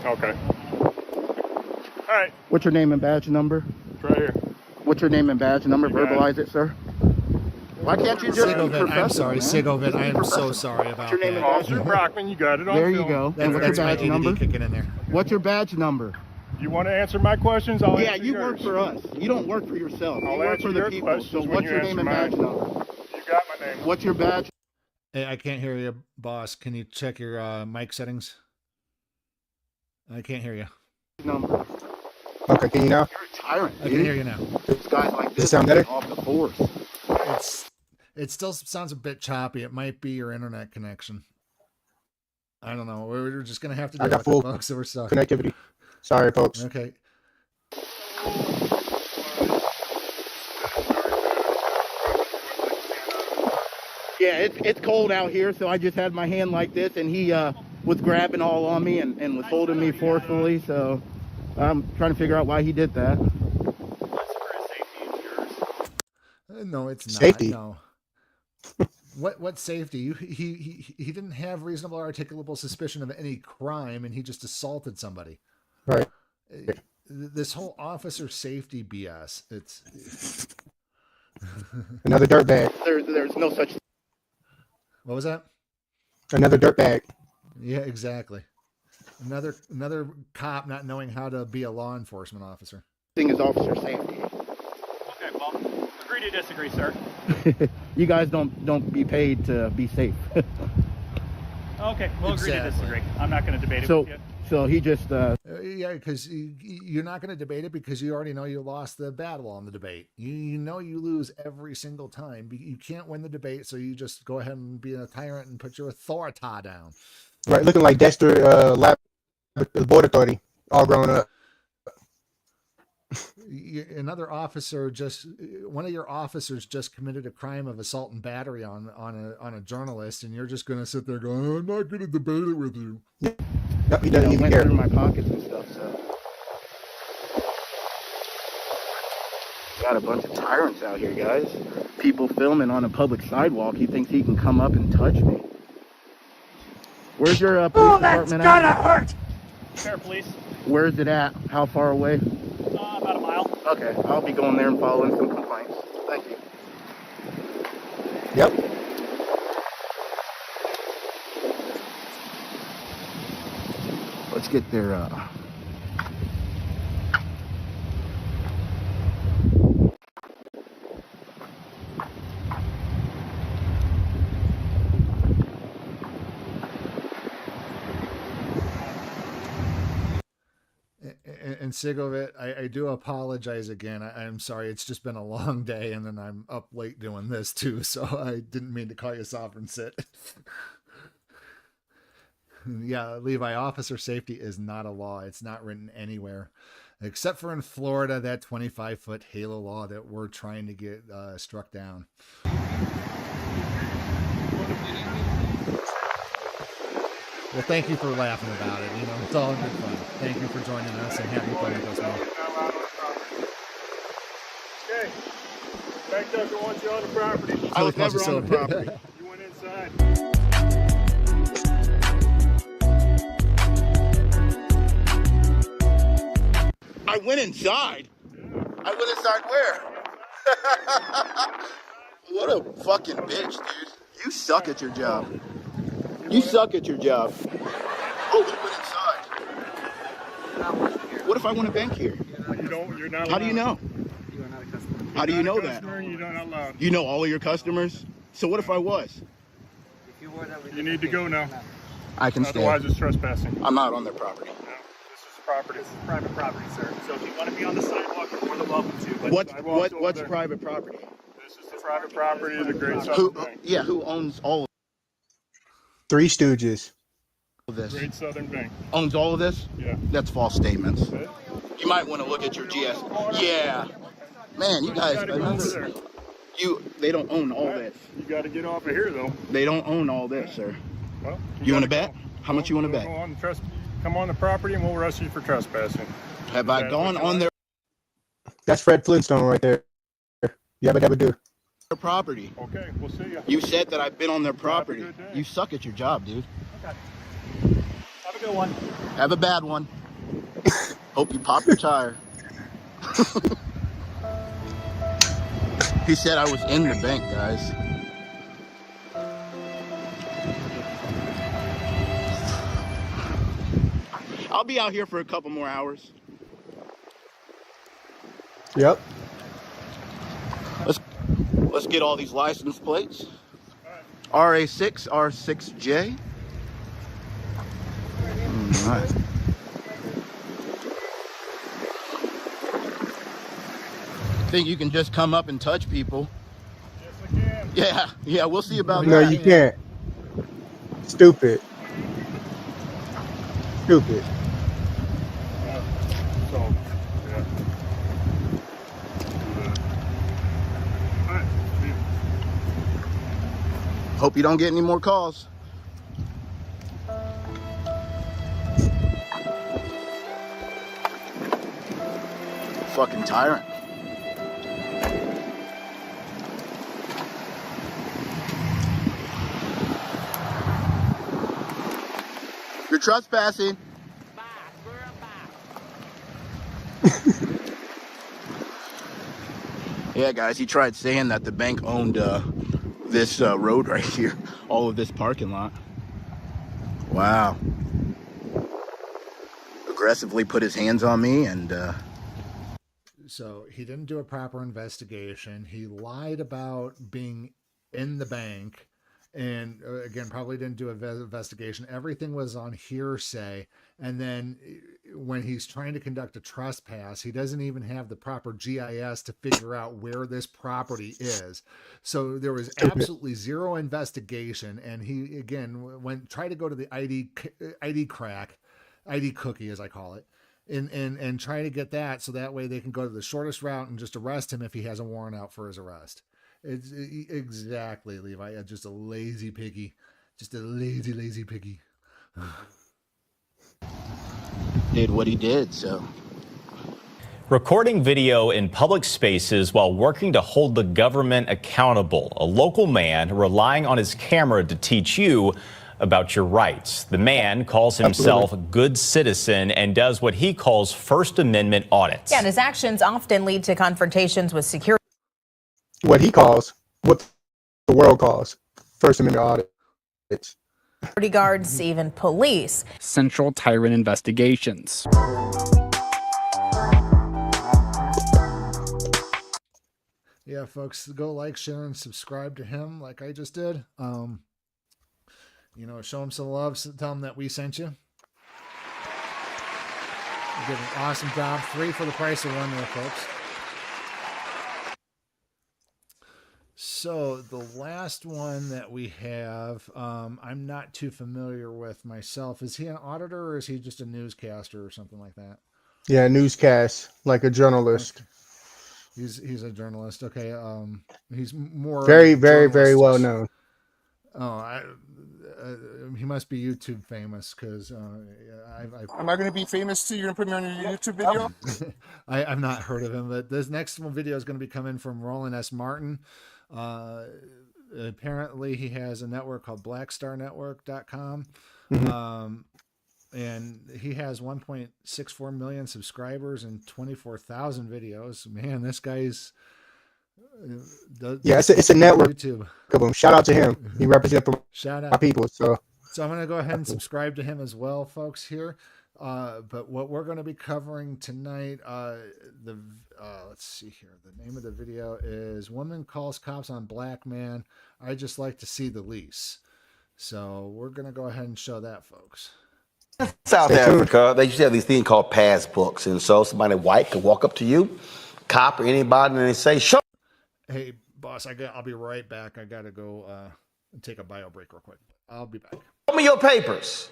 Okay. All right. What's your name and badge number? It's right here. What's your name and badge number? You got Verbalize it, sir. Why can't you just be Sigovit, I'm professional, sorry, man? Sigovit, I am so Professional. sorry about What's your name and that. badge Officer number? Brockman, you got it on There you film. go. And what's your That's my badge ADD number? kicking in there. What's your badge number? You want to answer my questions? I'll Yeah, answer you yours. work for us. You don't work for yourself. I'll You work answer for the your people. questions So when what's you your name and answer badge mine. number? You got my name. What's your badge Hey, I can't hear you, boss. Can you check your mic settings? I can't hear you. number? Okay, can you now? You're a tyrant, I dude. can hear you now. This guy's like Does it this sound better? off the force. It still sounds a bit choppy. It might be your internet connection. I don't know. We're just gonna have to I deal got with full it, folks. So we're stuck. connectivity. Sorry, folks. Okay. Yeah, it's cold out here, so I just had my hand like this, and he was grabbing all on me and was holding me forcefully. So I'm trying to figure out why he did that. No, it's not. Safety. No. What safety? He didn't have reasonable articulable suspicion of any crime, and he just assaulted somebody. Right. This whole officer safety BS. It's Another dirtbag. There's no such what was that? Another dirtbag. Yeah, exactly. Another cop not knowing how to be a law enforcement officer. thing as officer safety. Okay, well, agree to disagree, sir. You guys don't be paid to be safe. Okay, we'll agree to Exactly. disagree. I'm not going to debate it So with you. so he just Yeah, because you're not going to debate it because you already know you lost the battle on the debate. You know you lose every single time. You can't win the debate, so you just go ahead and be a tyrant and put your authority down. Right, looking like Dexter the Border Authority, all grown up. Another officer one of your officers just committed a crime of assault and battery on a journalist, and you're just going to sit there going, I'm not going to debate it with you. Yep, he doesn't even went care. through my pockets and stuff. So got a bunch of tyrants out here, guys. People filming on a public sidewalk. He thinks he can come up and touch me. Where's your police department at? hurt! Fair police. Where is it at? How far away? About a mile. Okay, I'll be going there and following some complaints. Thank you. Yep. Let's get their And Sigovit, I do apologize again. I'm sorry. It's just been a long day, and then I'm up late doing this too, so I didn't mean to call you sovereign sit. Yeah, Levi, officer safety is not a law. It's not written anywhere, except for in Florida, that 25-foot halo law that we're trying to get struck down. Well, thank you for laughing about it. You know, it's all good fun. Thank you for joining us and having fun with us, man. Okay. Back up, I want you on the property. I was never on the property. You went inside. I went inside. I went inside where? What a fucking bitch, dude. You suck at your job. You suck at your job. Oh, we went inside. What if I want to bank here? You're not allowed. How do you know? How do you know that? You're not allowed. You know all of your customers? So what if I was? You need to go now. I can stay. Otherwise, it's trespassing. I'm out on their property. No, this is property. This is private property, sir. So if you want to be on the sidewalk, you're more than welcome to. But What's private property? This is the private property of the Great Southern Bank. Yeah, who owns all of Three Stooges. this? Great Southern Bank. Owns all of this? Yeah. That's false statements. Okay. You might want to look at your GS. Yeah. Man, you guys, they don't own all this. You got to get off of here, though. They don't own all this, sir. Well, You want to bet? How much you want to bet? Come on the property and we'll arrest you for trespassing. Have I gone on their That's Fred Flintstone right there. Yabba dabba do. property? Okay, we'll see you. You said that I've been on their property. Have a good day. You suck at your job, dude. Okay. Have a good one. Have a bad one. Hope you pop your tire. He said I was in the bank, guys. I'll be out here for a couple more hours. Yep. Let's get all these license plates. RA6, R6J. All right. Think you can just come up and touch people? Yes, I can. Yeah, we'll see about No, that. you can't. Stupid. Stupid. So, yeah. All right. See you. Hope you don't get any more calls. Fucking tyrant. You're trespassing. Yeah, guys, he tried saying that the bank owned this road right here, all of this parking lot. Wow. Aggressively put his hands on me and So he didn't do a proper investigation. He lied about being in the bank. And again, probably didn't do an investigation. Everything was on hearsay. And then when he's trying to conduct a trespass, he doesn't even have the proper GIS to figure out where this property is. So there was absolutely zero investigation. And he, again, tried to go to the ID cookie, as I call it, and try to get that so that way they can go to the shortest route and just arrest him if he has a warrant out for his arrest. It's exactly, Levi. Just a lazy piggy. Just a lazy piggy. did what he did, so. Recording video in public spaces while working to hold the government accountable. A local man relying on his camera to teach you about your rights. The man calls himself a good citizen and does what he calls First Amendment audits. Yeah, and his actions often lead to confrontations with security. What he calls, what the world calls, First Amendment audits. Security guards, even police. Central Tyrant Investigations. Yeah, folks, go like, share, and subscribe to him like I just did. Show him some love, tell him that we sent you. You did an awesome job. 3 for the price of 1 there, folks. So the last one that we have, I'm not too familiar with myself. Is he an auditor or is he just a newscaster or something like that? Yeah, newscast, like a journalist. Okay. He's a journalist. Okay. He's more Very well known. Oh, he must be YouTube famous because Am I going to be famous too? You're going to put me on your YouTube video? I've not heard of him, but this next one video is going to be coming from Roland S. Martin. Apparently he has a network called blackstarnetwork.com. And he has 1.64 million subscribers and 24,000 videos. Man, this guy's it's a network. YouTube. Shout out to him. He represents Shout my people. So I'm going to go ahead and subscribe to him as well, folks, here. But what we're going to be covering tonight, let's see here. The name of the video is Woman Calls Cops on Black Man. I just like to see the lease. So we're going to go ahead and show that, folks. South Africa, they used to have these things called passbooks. And so somebody white could walk up to you, cop or anybody, and they say, show. Hey, boss, I'll be right back. I got to go take a bio break real quick. I'll be back. Show me your papers.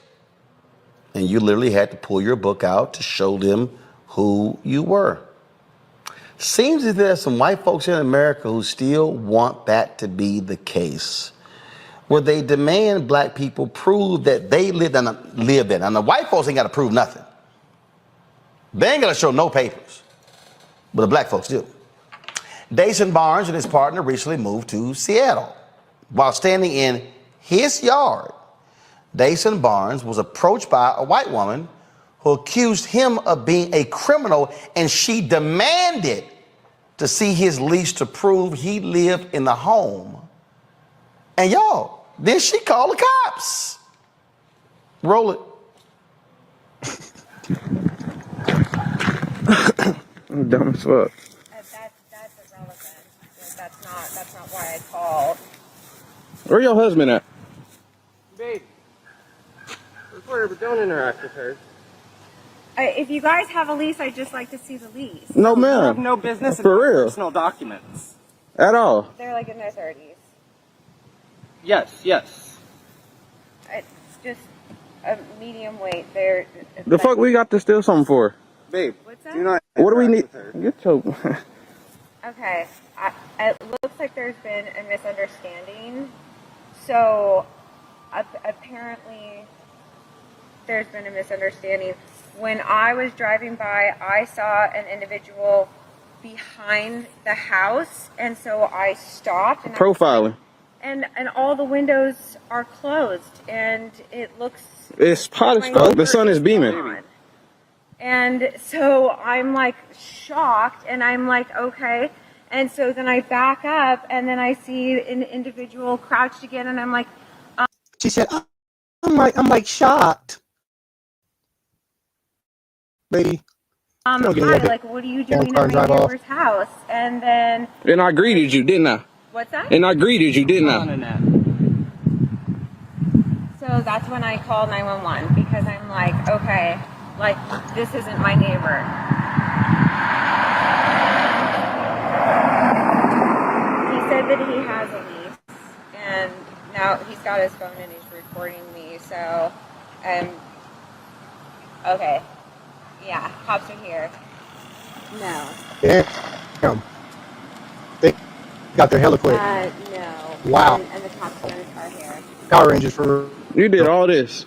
And you literally had to pull your book out to show them who you were. Seems as there's some white folks in America who still want that to be the case, where they demand black people prove that they live there. And the white folks ain't got to prove nothing. They ain't got to show no papers, but the black folks do. Dason Barnes and his partner recently moved to Seattle. While standing in his yard, Dason Barnes was approached by a white woman who accused him of being a criminal, and she demanded to see his lease to prove he lived in the home. And y'all, then she called the cops. Roll it. I'm dumb as fuck. That's irrelevant. That's not why I called. Where your husband at? Babe. But don't interact with her. If you guys have a lease, I'd just like to see the lease. No, ma'am. You have no business in For real. personal documents. At all. They're like in their 30s. Yes. It's just a medium weight. They're The fuck we got to steal something for? Babe. What's that? Do not what do we need? Get your... Okay. It looks like there's been a misunderstanding. So apparently there's been a misunderstanding. When I was driving by, I saw an individual behind the house, and so I stopped. And Profiling. And all the windows are closed, and it looks... It's hot as fuck. The sun is beaming. And so I'm like shocked, and I'm like, okay. And so then I back up, and then I see an individual crouched again, and I'm like... She said, I'm like shocked. Lady. Hi, like, what are you doing at my neighbor's house? And then... And I greeted you, didn't I? What's that? And I greeted you, didn't I? So that's when I called 911, because I'm like, okay, like, this isn't my neighbor. He said that he has a lease, and now he's got his phone and he's recording me, so, okay. Yeah, cops are here. No. Damn. They got there hella quick. No. Wow. And the cops are here. Power Rangers for... You did all this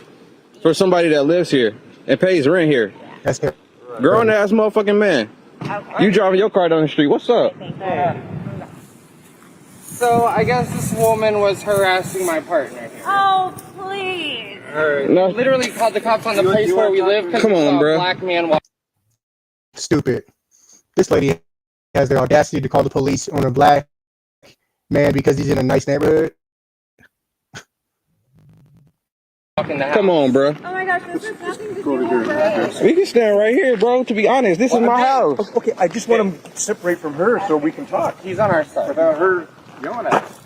for somebody that lives here and pays rent here. That's it. Grown ass motherfucking man. Okay. You driving your car down the street. What's up? So I guess this woman was harassing my partner here. Oh, please. No. Literally called the cops on the place where we live. Come on, bro. Black man. Stupid. This lady has the audacity to call the police on a black man because he's in a nice neighborhood. Come on, bro. Oh my gosh, this has nothing to do with race. We can stand right here, bro. To be honest, this is my house. Okay, I just want him to separate from her so we can talk. He's on our side. Without her yelling at us.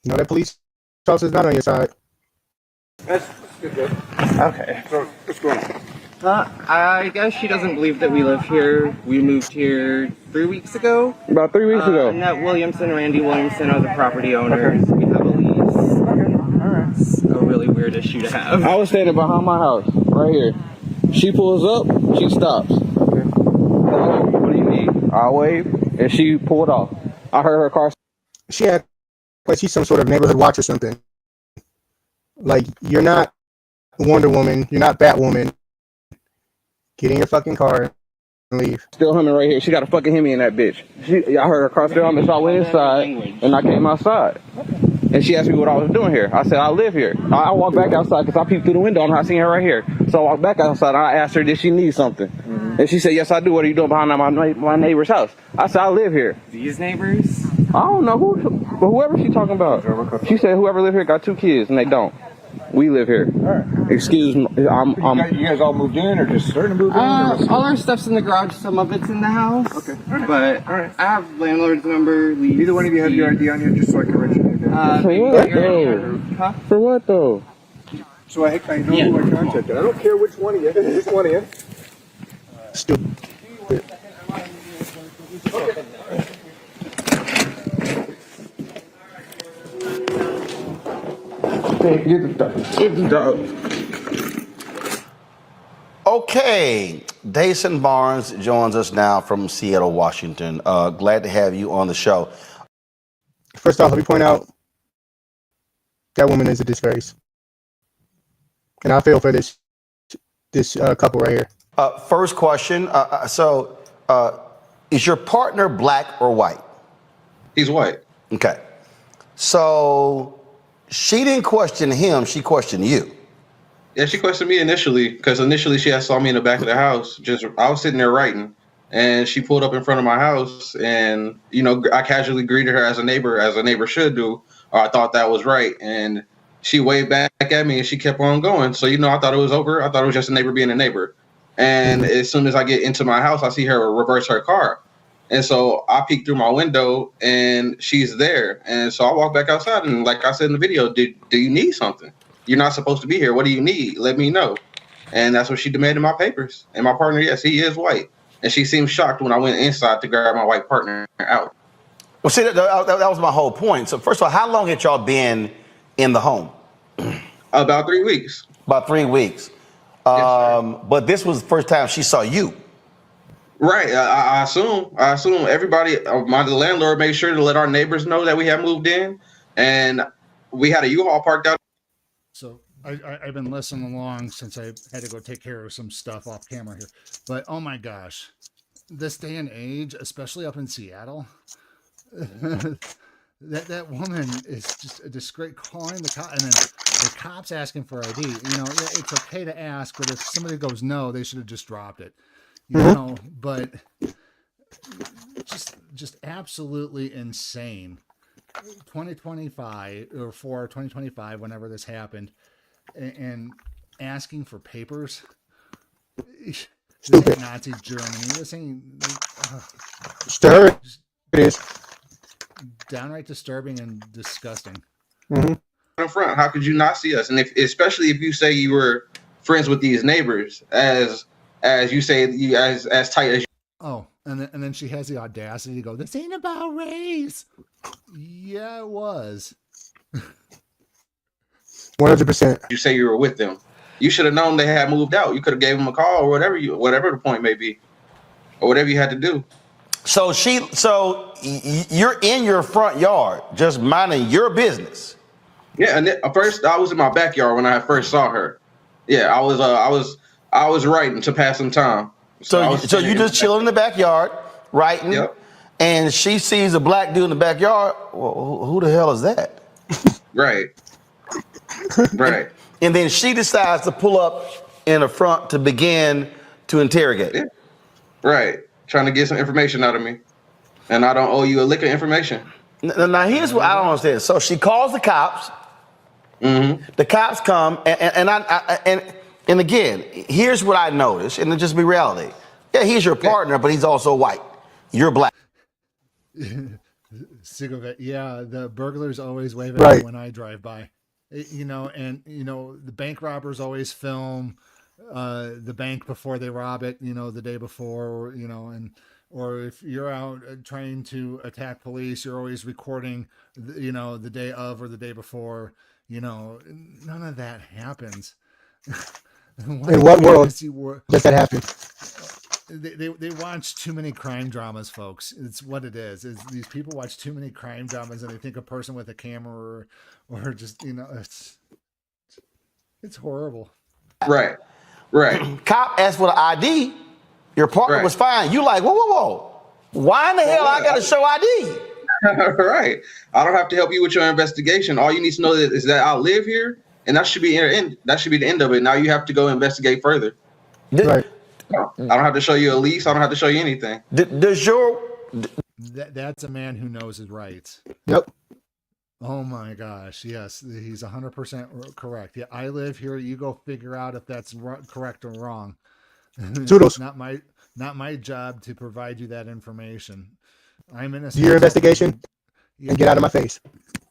No, that police officer's not on your side. That's good. Okay. So, what's going on? I guess she doesn't believe that we live here. We moved here 3 weeks ago. About 3 weeks ago. Annette Williamson, Randy Williamson are the property owners. Okay. We have a lease. Alright. It's a really weird issue to have. I was standing behind my house, right here. She pulls up, she stops. Okay. What do you need? I wave, and she pulled off. I heard her car. She had like she's some sort of neighborhood watch or something. Like, you're not Wonder Woman, you're not Batwoman. Get in your fucking car and leave. Still humming right here. She got a fucking Hemi in that bitch. I heard her car still humming, so I went inside, and I came outside. And she asked me what I was doing here. I said, I live here. I walked back outside because I peeped through the window and I seen her right here. So I walked back outside and I asked her, did she need something? Mm-hmm. And she said, yes, I do. What are you doing behind my neighbor's house? I said, I live here. These neighbors? I don't know whoever she talking about. She said whoever live here got 2 kids and they don't. We live here. All right. Excuse me. You guys all moved in or just starting to move in? All our stuff's in the garage. Some of it's in the house. Okay. But I have landlord's number. Lease. Either one of you have your ID on you, just so I can write your name down. For what though? Huh? For what though? So I know who I contacted. I don't care which one of you. Which one of you? Stupid. Get the dog. Okay, Dason Barnes joins us now from Seattle, Washington. Glad to have you on the show. First off, let me point out that woman is a disgrace, and I feel for this couple right here. First question. Is your partner black or white? He's white. Okay. So she didn't question him, she questioned you. Yeah, she questioned me initially because initially she had saw me in the back of the house. I was sitting there writing, and she pulled up in front of my house, and I casually greeted her as a neighbor should do, or I thought that was right, and she waved back at me, and she kept on going. So I thought it was over. I thought it was just a neighbor being a neighbor. And as soon as I get into my house, I see her reverse her car. And so I peek through my window and she's there. And so I walk back outside and like I said in the video, do you need something? You're not supposed to be here. What do you need? Let me know. And that's what she demanded my papers. And my partner, yes, he is white. And she seemed shocked when I went inside to grab my white partner out. Well, see, that was my whole point. So first of all, how long had y'all been in the home? About 3 weeks. About 3 weeks. Yes, but this was the first time she saw you. Right. I assume everybody, the landlord made sure to let our neighbors know that we had moved in, and we had a U-Haul parked out. So I've been listening along since I had to go take care of some stuff off camera here. But oh my gosh, this day and age, especially up in Seattle, that woman is just a disgrace, calling the cop, and then the cops asking for ID. It's okay to ask, but if somebody goes no, they should have just dropped it. But just absolutely insane. 2025 or for 2025, whenever this happened, and asking for papers. This ain't Nazi Germany. This ain't. Sure, it is. Downright disturbing and disgusting. In front, how could you not see us? And especially if you say you were friends with these neighbors, as you say, you as tight as. Oh, and then she has the audacity to go, "This ain't about race." Yeah, it was. 100%. You say you were with them. You should have known they had moved out. You could have gave them a call or whatever the point may be, or whatever you had to do. So you're in your front yard, just minding your business. Yeah, and first I was in my backyard when I first saw her. Yeah, I was writing to pass some time. So you just chilling in the backyard, writing. Yep. And she sees a black dude in the backyard. Well, who the hell is that? Right. Right. And then she decides to pull up in the front to begin to interrogate. Yeah. Right. Trying to get some information out of me. And I don't owe you a lick of information. Now here's what I don't understand. So she calls the cops. Mm-hmm. The cops come, and again, here's what I noticed, and it just be reality. Yeah, he's your partner, but he's also white. You're black. Sick of it. Yeah, the burglars always wave at me when I drive by. And the bank robbers always film the bank before they rob it, the day before, or if you're out trying to attack police, you're always recording, the day of or the day before. None of that happens. In what world does that happen? They watch too many crime dramas, folks. It's what it is. These people watch too many crime dramas, and they think a person with a camera or just it's horrible. Right. Cop asked for the ID. Your partner was fine. You like, whoa. Why in the hell I got to show ID? Right. I don't have to help you with your investigation. All you need to know is that I live here, and that should be the end of it. Now you have to go investigate further. Right. I don't have to show you a lease. I don't have to show you anything. That's a man who knows his rights. Yep. Oh my gosh. Yes, he's 100% correct. Yeah, I live here. You go figure out if that's correct or wrong. Toodles. Not my job to provide you that information. I'm innocent. Do your investigation and get out of my face.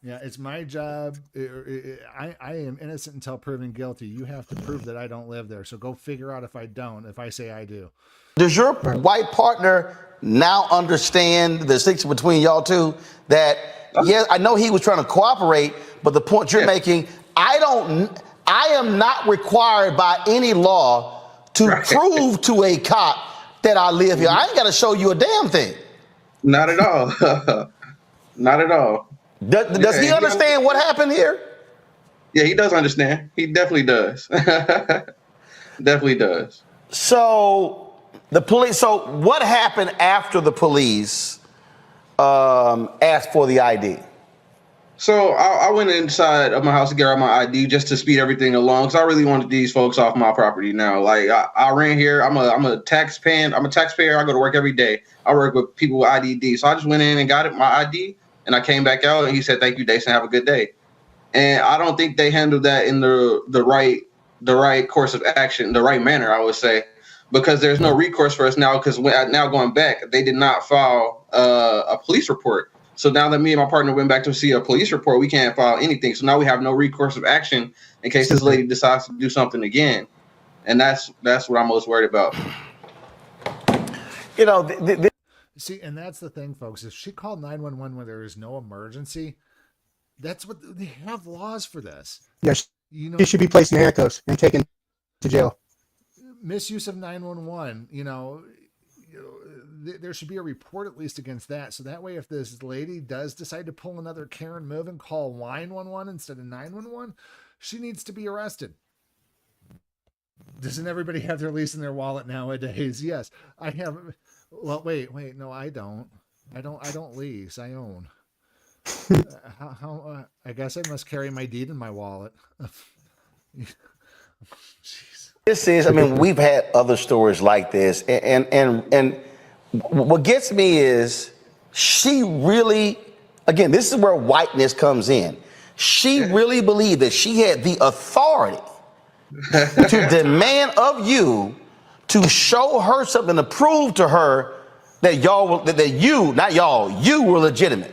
Yeah, it's my job. I am innocent until proven guilty. You have to prove that I don't live there. So go figure out if I don't, if I say I do. Does your white partner now understand the distinction between y'all two? That, yes, I know he was trying to cooperate, but the point you're making, I am not required by any law to prove to a cop that I live here. I ain't got to show you a damn thing. Not at all. Not at all. Does he understand what happened here? Yeah, he does understand. He definitely does. Definitely does. So the police. So what happened after the police asked for the ID? So I went inside of my house to get out my ID just to speed everything along, because I really wanted these folks off my property now. Like I ran here. I'm a taxpayer. I go to work every day. I work with people with IDD. So I just went in and got my ID, and I came back out, and he said, "Thank you, Dason. Have a good day." And I don't think they handled that in the right course of action, the right manner, I would say, because there's no recourse for us now. Because now going back, they did not file a police report. So now that me and my partner went back to see a police report, we can't file anything. So now we have no recourse of action in case this lady decides to do something again. And that's what I'm most worried about. See, and that's the thing, folks. If she called 911 when there is no emergency, that's what they have laws for this. Yes, she should be placed in handcuffs and taken to jail. Misuse of 911, there should be a report at least against that. So that way, if this lady does decide to pull another Karen move and call 911 instead of 911, she needs to be arrested. Doesn't everybody have their lease in their wallet nowadays? Yes, I have. Well, wait, no, I don't. I don't lease. I own. I guess I must carry my deed in my wallet. Jeez. This is, we've had other stories like this, and what gets me is she really, again, this is where whiteness comes in. She really believed that she had the authority to demand of you to show her something, to prove to her that you were legitimate.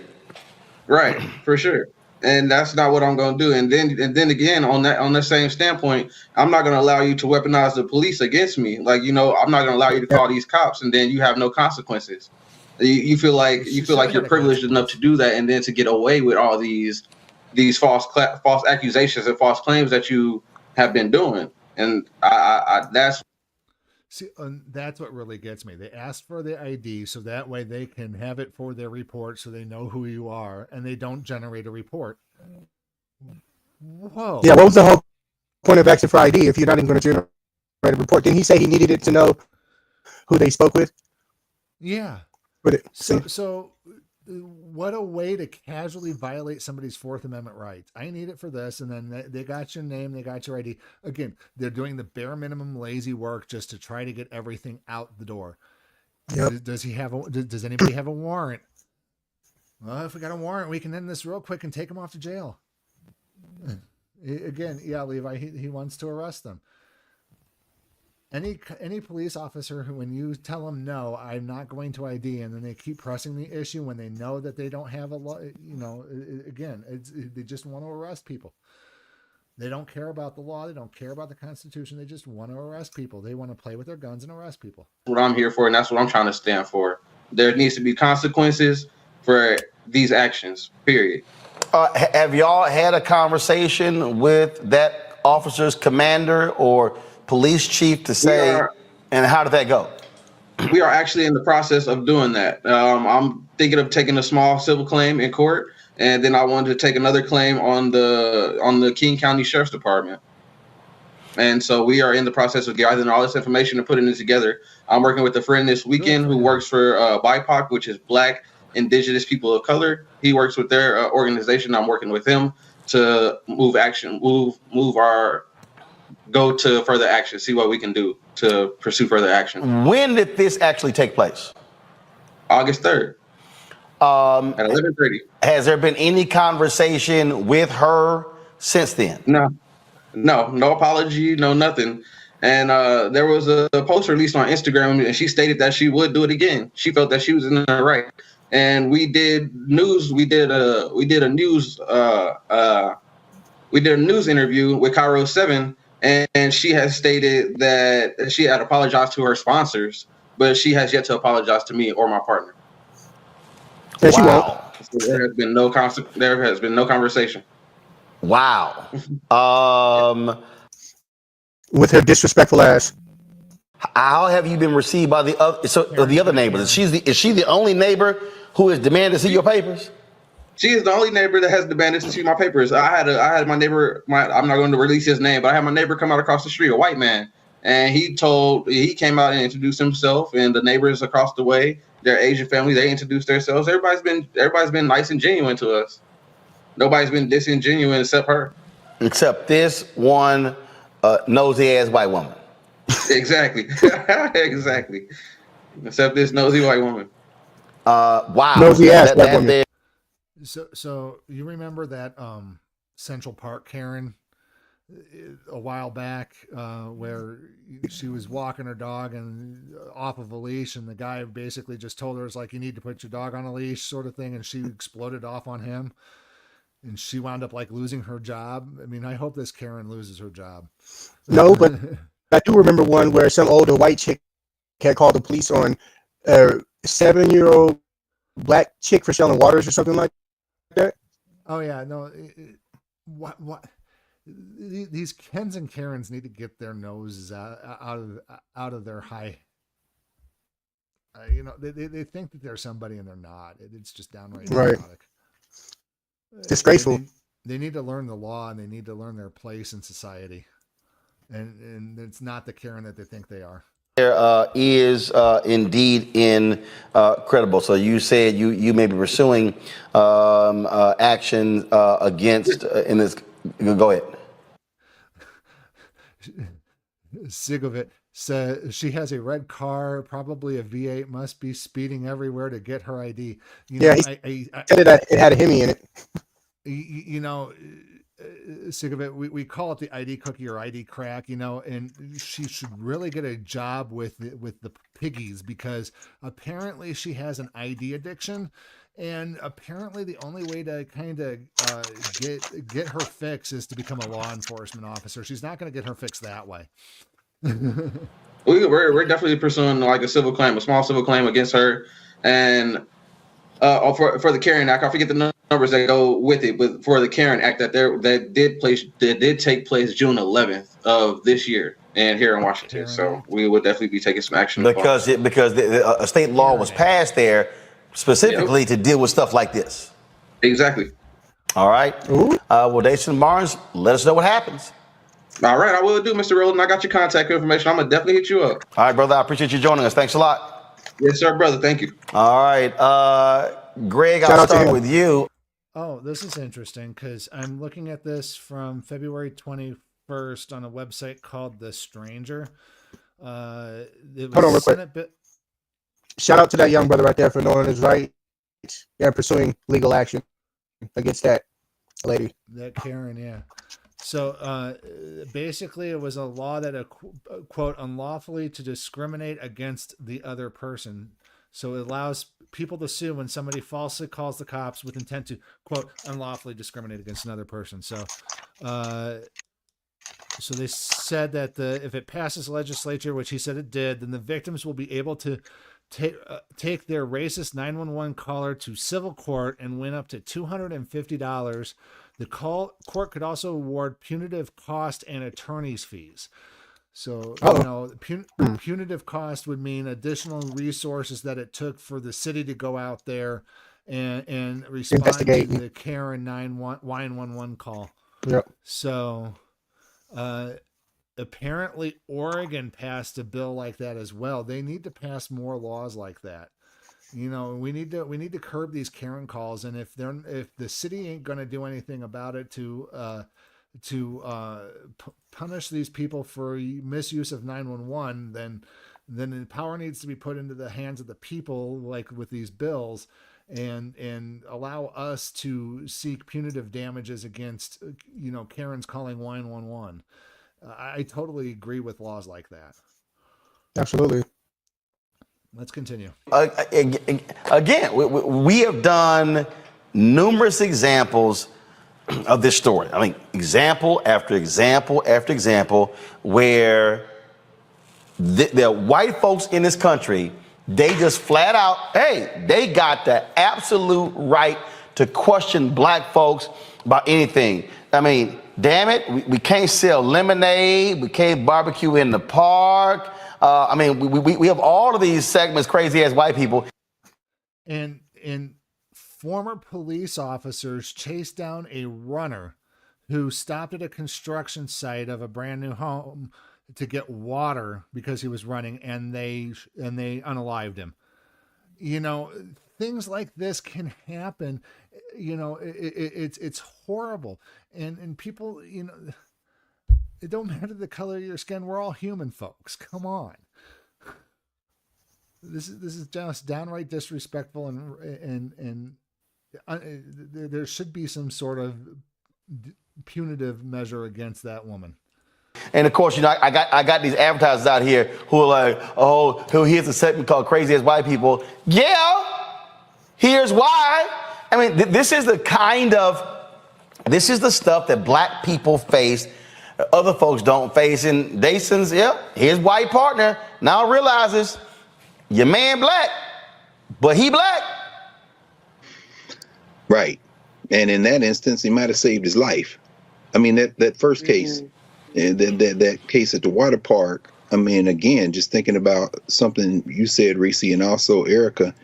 Right, for sure. And that's not what I'm going to do. And then again, on the same standpoint, I'm not going to allow you to weaponize the police against me. Like, I'm not going to allow you to call these cops and then you have no consequences. You feel like you're privileged enough to do that, and then to get away with all these false accusations and false claims that you have been doing. And that's what really gets me. They ask for the ID so that way they can have it for their report, so they know who you are, and they don't generate a report. Whoa. Yeah, what was the whole point of asking for ID if you're not even going to generate a report? Didn't he say he needed it to know who they spoke with? Yeah. So what a way to casually violate somebody's Fourth Amendment rights. I need it for this, and then they got your name, they got your ID. Again, they're doing the bare minimum lazy work just to try to get everything out the door. Yep. Does anybody have a warrant? Well, if we got a warrant, we can end this real quick and take him off to jail. Again, yeah, Levi, he wants to arrest them. Any police officer who, when you tell them no, I'm not going to ID, and then they keep pressing the issue when they know that they don't have a law, again, they just want to arrest people. They don't care about the law. They don't care about the Constitution. They just want to arrest people. They want to play with their guns and arrest people. What I'm here for, and that's what I'm trying to stand for. There needs to be consequences for these actions, period. Have y'all had a conversation with that officer's commander or police chief to say, and how did that go? We are actually in the process of doing that. I'm thinking of taking a small civil claim in court, and then I wanted to take another claim on the King County Sheriff's Department. And so we are in the process of gathering all this information and putting it together. I'm working with a friend this weekend who works for BIPOC, which is Black Indigenous People of Color. He works with their organization. I'm working with him to go to further action, see what we can do to pursue further action. When did this actually take place? August 3rd. At 11:30. Has there been any conversation with her since then? No apology, no nothing. And there was a post released on Instagram, and she stated that she would do it again. She felt that she was in the right. And we did news. We did a news interview with Cairo 7, and she has stated that she had apologized to her sponsors, but she has yet to apologize to me or my partner. Yes, wow. So there has been no conversation. Wow. With her disrespectful ass. How have you been received by the other neighbors? Is she the only neighbor who has demanded to see your papers? She is the only neighbor that has demanded to see my papers. I had my neighbor. I'm not going to release his name, but I had my neighbor come out across the street, a white man, and he came out and introduced himself, and the neighbors across the way, their Asian family, they introduced themselves. Everybody's been nice and genuine to us. Nobody's been disingenuous except her. Except this one nosy ass white woman. Exactly. Exactly. Except this nosy white woman. Wow. Nosy ass white woman. So you remember that Central Park Karen a while back where she was walking her dog and off of a leash, and the guy basically just told her, it's like, you need to put your dog on a leash sort of thing, and she exploded off on him, and she wound up like losing her job. I mean, I hope this Karen loses her job. No, but I do remember one where some older white chick had called the police on a 7-year-old black chick for selling waters or something like that. Oh yeah, no. What? These Kens and Karens need to get their noses out of their high. They think that they're somebody and they're not. It's just downright idiotic. Disgraceful. They need to learn the law, and they need to learn their place in society. And it's not the Karen that they think they are. There is indeed incredible. So you said you may be pursuing action against in this. Go ahead. Sick of it. So she has a red car, probably a V8, must be speeding everywhere to get her ID. He said it had a Hemi in it. Sick of it. We call it the ID cookie or ID crack, and she should really get a job with the piggies, because apparently she has an ID addiction, and apparently the only way to kind of get her fix is to become a law enforcement officer. She's not going to get her fix that way. We're definitely pursuing like a small civil claim against her, and for the Karen Act. I forget the numbers that go with it, but for the Karen Act that did take place June 11th of this year, and here in Washington. So we would definitely be taking some action because a state law was passed there specifically to deal with stuff like this. Exactly. All right. Well, Jason Barnes, let us know what happens. All right, I will do, Mr. Rowland. I got your contact information. I'm gonna definitely hit you up. All right, brother. I appreciate you joining us. Thanks a lot. Yes, sir, brother. Thank you. All right, Greg, I'll start with you. Oh, this is interesting because I'm looking at this from February 21st on a website called The Stranger. It was Hold on real quick. Shout out to that young brother right there for knowing his right and pursuing legal action against that lady. That Karen, yeah. So basically, it was a law that, quote, unlawfully to discriminate against the other person. So it allows people to sue when somebody falsely calls the cops with intent to, quote, unlawfully discriminate against another person. So So they said that if it passes legislature, which he said it did, then the victims will be able to take their racist 911 caller to civil court and win up to $250. The court could also award punitive cost and attorney's fees. So, punitive cost would mean additional resources that it took for the city to go out there and respond to the Karen 911 call. Yep. So, apparently Oregon passed a bill like that as well. They need to pass more laws like that. We need to curb these Karen calls, and if the city ain't going to do anything about it to punish these people for misuse of 911, then the power needs to be put into the hands of the people, like with these bills, and allow us to seek punitive damages against Karens calling 911. I totally agree with laws like that. Absolutely. Let's continue. Again, we have done numerous examples of this story. I mean, example after example after example, where the white folks in this country, they just flat out, hey, they got the absolute right to question black folks about anything. I mean, damn it, we can't sell lemonade, we can't barbecue in the park. I mean, we have all of these segments, crazy ass white people. And former police officers chased down a runner who stopped at a construction site of a brand new home to get water because he was running, and they unalived him. Things like this can happen. It's horrible. And people, it don't matter the color of your skin. We're all human, folks. Come on. This is just downright disrespectful, and there should be some sort of punitive measure against that woman. And of course, I got these advertisers out here who are like, oh, here's a segment called Crazy as White People. Yeah, here's why. I mean, this is the stuff that black people face, other folks don't face. And Dason's, his white partner now realizes your man black, but he black. Right. And in that instance, he might have saved his life. I mean, that first case, that case at the water park, I mean, again, just thinking about something you said, Reese, and also Erica,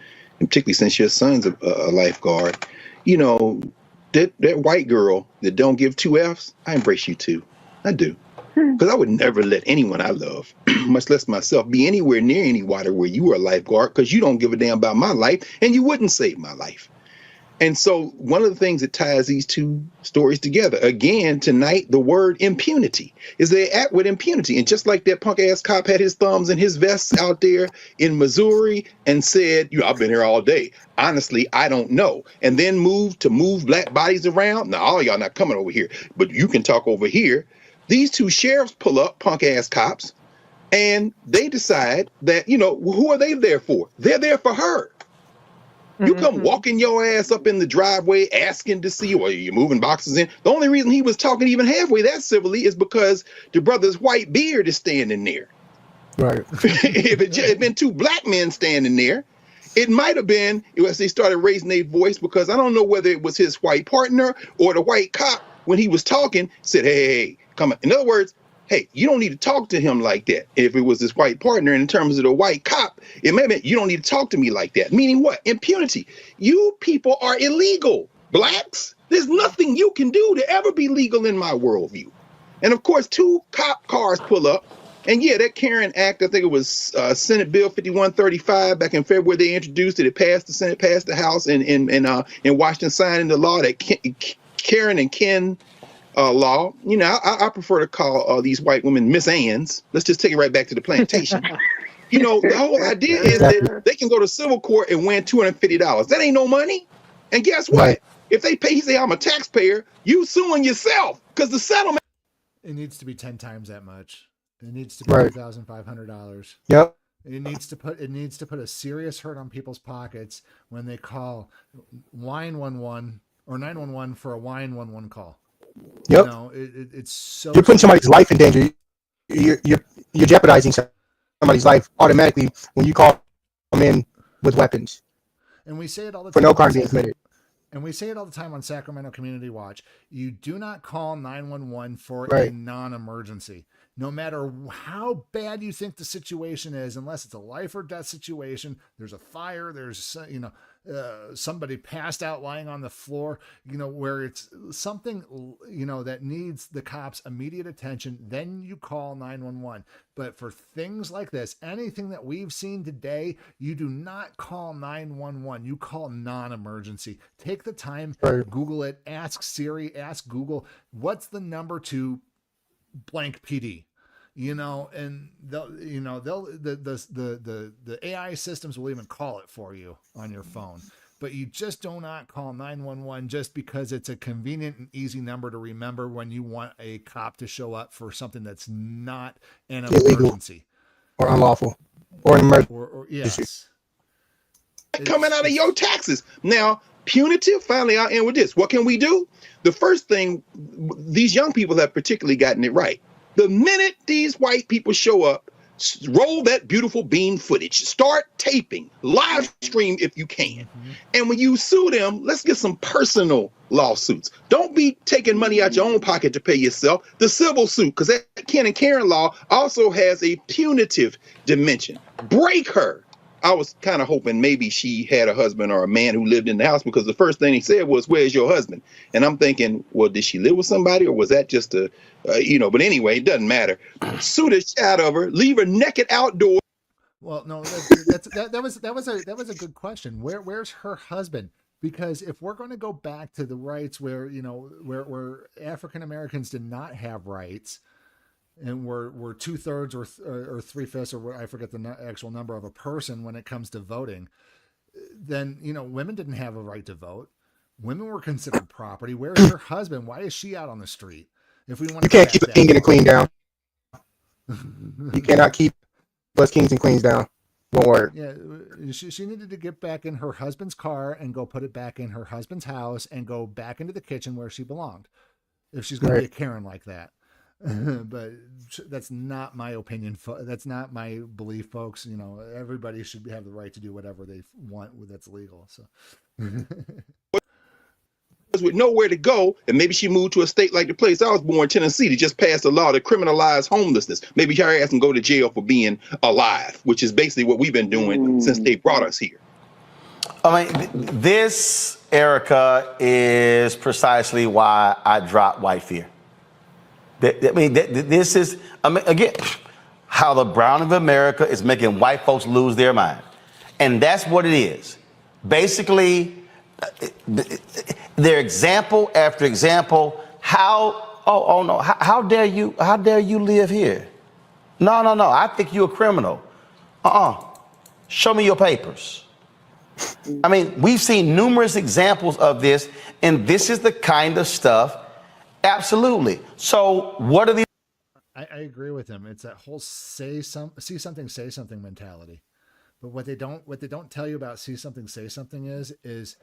and particularly since your son's a lifeguard, that white girl that don't give 2 Fs, I embrace you too. I do. Because I would never let anyone I love, much less myself, be anywhere near any water where you were a lifeguard, because you don't give a damn about my life, and you wouldn't save my life. And so one of the things that ties these two stories together, again, tonight, the word impunity, is they act with impunity. And just like that punk ass cop had his thumbs in his vests out there in Missouri and said, I've been here all day. Honestly, I don't know. And then move black bodies around. Now, all y'all not coming over here, but you can talk over here. These two sheriffs pull up, punk ass cops, and they decide that, who are they there for? They're there for her. You come walking your ass up in the driveway asking to see, or you're moving boxes in. The only reason he was talking even halfway that civilly is because the brother's white beard is standing there. Right. If it had been 2 black men standing there, it might have been, as they started raising their voice, because I don't know whether it was his white partner or the white cop, when he was talking, said, hey, come on. In other words, hey, you don't need to talk to him like that. If it was his white partner, and in terms of the white cop, it may mean you don't need to talk to me like that. Meaning what? Impunity. You people are illegal. Blacks, there's nothing you can do to ever be legal in my worldview. And of course, 2 cop cars pull up. And yeah, that Karen Act, I think it was Senate Bill 5135 back in February, they introduced it. It passed the Senate, passed the House, and in Washington signing the law that Karen and Ken law. I prefer to call these white women Miss Anns. Let's just take it right back to the plantation. The whole idea is that they can go to civil court and win $250. That ain't no money. And guess what? Right. If they pay, say I'm a taxpayer, you suing yourself, because the settlement. It needs to be 10 times that much. It needs to be $2,500. Yep. It needs to put a serious hurt on people's pockets when they call 911 or 911 for a 911 call. Yep. You know, it's so. You're putting somebody's life in danger. You're jeopardizing somebody's life automatically when you call them in with weapons. And we say it all the time. For no crime being committed. And we say it all the time on Sacramento Community Watch. You do not call 911 for Right. a non-emergency. No matter how bad you think the situation is, unless it's a life or death situation, there's a fire, there's, somebody passed out lying on the floor, where it's something, that needs the cops' immediate attention, then you call 911. But for things like this, anything that we've seen today, you do not call 911. You call non-emergency. Take the time, Google it, ask Siri, ask Google, what's the number to blank PD? And the AI systems will even call it for you on your phone. But you just do not call 911 just because it's a convenient and easy number to remember when you want a cop to show up for something that's not an emergency or unlawful or an emergency. Or yes, coming out of your taxes. Now, punitive. Finally, I'll end with this. What can we do? The first thing, these young people have particularly gotten it right. The minute these white people show up, roll that beautiful beam footage, start taping, live stream if you can. And when you sue them, let's get some personal lawsuits. Don't be taking money out your own pocket to pay yourself. The civil suit, because that Ken and Karen law also has a punitive dimension. Break her. I was kind of hoping maybe she had a husband or a man who lived in the house, because the first thing he said was, "Where's your husband?" And I'm thinking, well, did she live with somebody, or was that just a, but anyway, it doesn't matter. Sue the shit out of her, leave her naked outdoors. Well, no, that was a good question. Where's her husband? Because if we're going to go back to the rights where, where African Americans did not have rights, and we're 2/3 or 3/5, or I forget the actual number of a person when it comes to voting, then, women didn't have a right to vote. Women were considered property. Where's her husband? Why is she out on the street? If we want, you can't keep a king and a queen down. You cannot keep us kings and queens down. Won't work. Yeah, she needed to get back in her husband's car and go put it back in her husband's house and go back into the kitchen where she belonged. If she's going to be a Karen like that. But that's not my opinion. That's not my belief, folks. Everybody should have the right to do whatever they want that's legal. So with nowhere to go, and maybe she moved to a state like the place I was born, Tennessee, to just pass a law to criminalize homelessness. Maybe her ass can go to jail for being alive, which is basically what we've been doing since they brought us here. I mean, this, Erica, is precisely why I dropped white fear. This is, again, how the brown of America is making white folks lose their mind. And that's what it is. Basically, their example after example, how dare you live here? No, I think you're a criminal. Show me your papers. I mean, we've seen numerous examples of this, and this is the kind of stuff. Absolutely. So what are these? I agree with him. It's that whole see something, say something mentality. But what they don't tell you about see something, say something is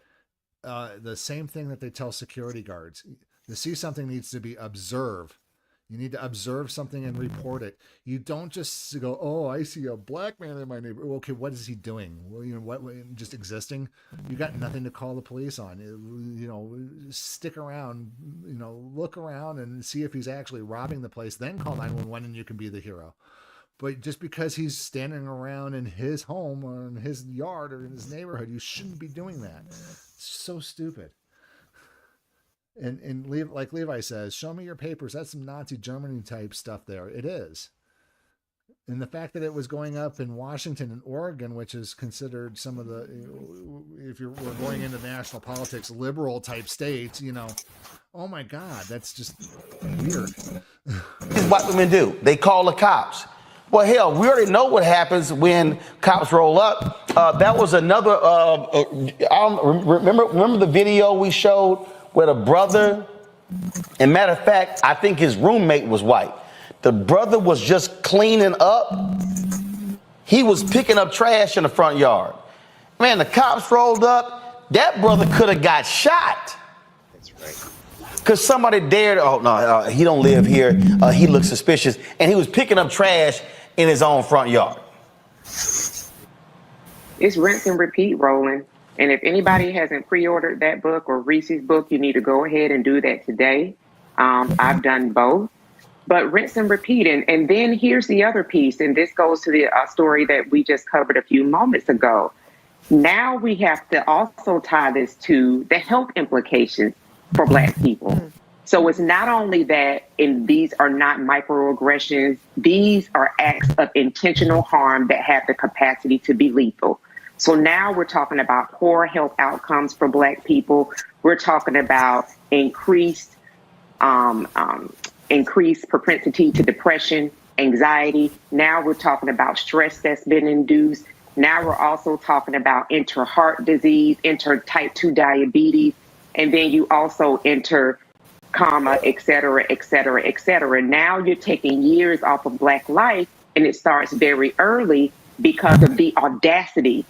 the same thing that they tell security guards. The see something needs to be observe. You need to observe something and report it. You don't just go, "Oh, I see a black man in my neighborhood." Okay, what is he doing? Well, what? Just existing? You got nothing to call the police on. Stick around. Look around and see if he's actually robbing the place. Then call 911, and you can be the hero. But just because he's standing around in his home or in his yard or in his neighborhood, you shouldn't be doing that. It's so stupid. And like Levi says, show me your papers. That's some Nazi Germany type stuff there. It is. And the fact that it was going up in Washington and Oregon, which is considered some of the, if we're going into national politics, liberal type states, oh my God, that's just weird. What women do, they call the cops. Well, hell, we already know what happens when cops roll up. That was another, remember the video we showed where the brother, and matter of fact, I think his roommate was white. The brother was just cleaning up. He was picking up trash in the front yard. Man, the cops rolled up. That brother could have got shot. That's right. because somebody dared, oh no, he don't live here, he looks suspicious, and he was picking up trash in his own front yard. It's rinse and repeat, Roland. And if anybody hasn't pre-ordered that book or Reese's book, you need to go ahead and do that today. I've done both. But rinse and repeat. And then here's the other piece, and this goes to the story that we just covered a few moments ago. Now we have to also tie this to the health implications for Black people. So it's not only that these are not microaggressions, these are acts of intentional harm that have the capacity to be lethal. So now we're talking about poor health outcomes for Black people. We're talking about increased propensity to depression, anxiety. Now we're talking about stress that's been induced. Now we're also talking about heart disease, type 2 diabetes, and then you also enter coma, et cetera, et cetera, et cetera. Now you're taking years off of Black life, and it starts very early because of the audacity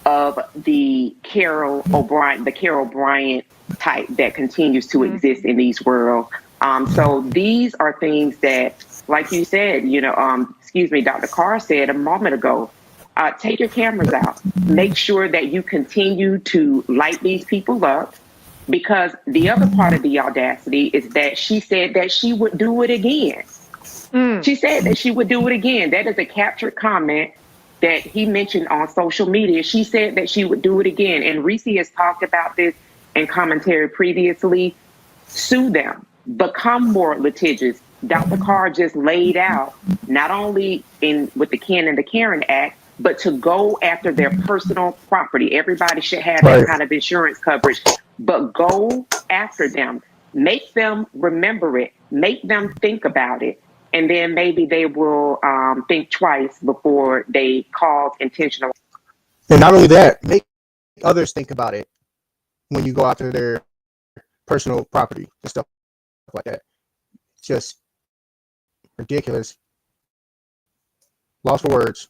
of the Carol Bryant type that continues to exist in these worlds. So these are things that, like you said, Dr. Carr said a moment ago, take your cameras out. Make sure that you continue to light these people up, because the other part of the audacity is that she said that she would do it again. She said that she would do it again. That is a captured comment that he mentioned on social media. She said that she would do it again. And Reese has talked about this in commentary previously. Sue them. Become more litigious. Dr. Carr just laid out, not only with the Ken and the Karen Act, but to go after their personal property. Everybody should have that kind of insurance coverage, but go after them. Make them remember it. Make them think about it. And then maybe they will think twice before they cause intentional. And not only that, make others think about it when you go after their personal property and stuff like that. It's just ridiculous. Lost for words.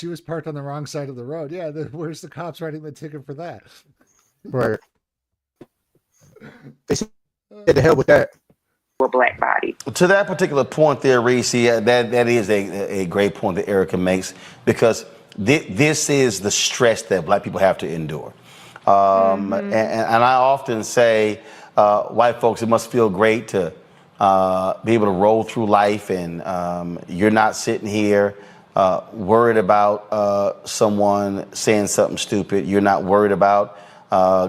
She was parked on the wrong side of the road. Yeah, where's the cops writing the ticket for that? Right. They said the hell with that. A Black body. To that particular point there, Reese, that is a great point that Erica makes, because this is the stress that Black people have to endure. And I often say, white folks, it must feel great to be able to roll through life, and you're not sitting here worried about someone saying something stupid. You're not worried about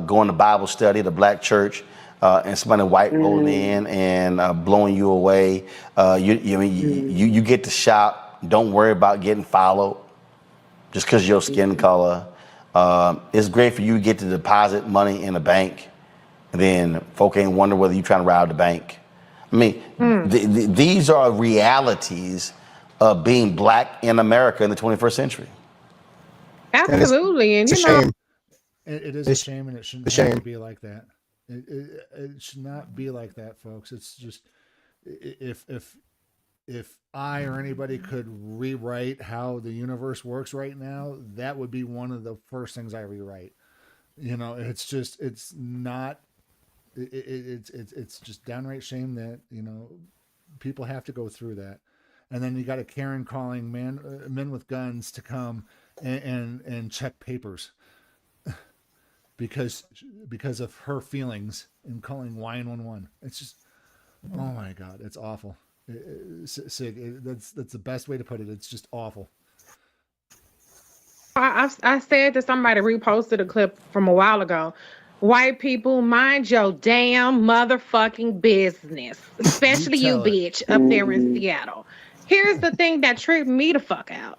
going to Bible study at a Black church and somebody white rolling in and blowing you away. You get to shop. Don't worry about getting followed just because of your skin color. It's great for you to get to deposit money in a bank, and then folk ain't wonder whether you're trying to rob the bank. I mean, these are realities of being Black in America in the 21st century. Absolutely, and it's a shame. It is a shame, and it shouldn't have to be like that. It should not be like that, folks. It's just, if I or anybody could rewrite how the universe works right now, that would be one of the first things I rewrite. It's just, it's not. It's just downright shame that people have to go through that, and then you got a Karen calling men with guns to come and check papers because of her feelings, and calling Y11. It's just, oh my God, it's awful. Sig, that's the best way to put it. It's just awful. I said that somebody reposted a clip from a while ago. White people, mind your damn motherfucking business, especially you bitch up there in Seattle. Here's the thing that tripped me the fuck out.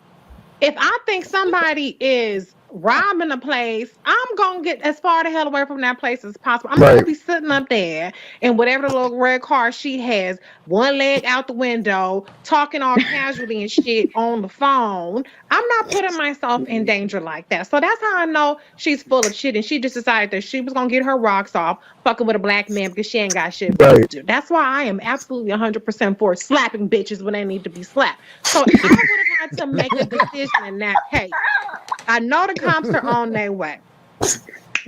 If I think somebody is robbing a place, I'm gonna get as far the hell away from that place as possible. I'm gonna be sitting up there in whatever the little red car she has, one leg out the window, talking all casually and shit on the phone. I'm not putting myself in danger like that. So that's how I know she's full of shit, and she just decided that she was gonna get her rocks off fucking with a Black man because she ain't got shit to do. That's why I am absolutely 100% for slapping bitches when they need to be slapped. So if I would have had to make a decision in that case, I know the cops are on their way.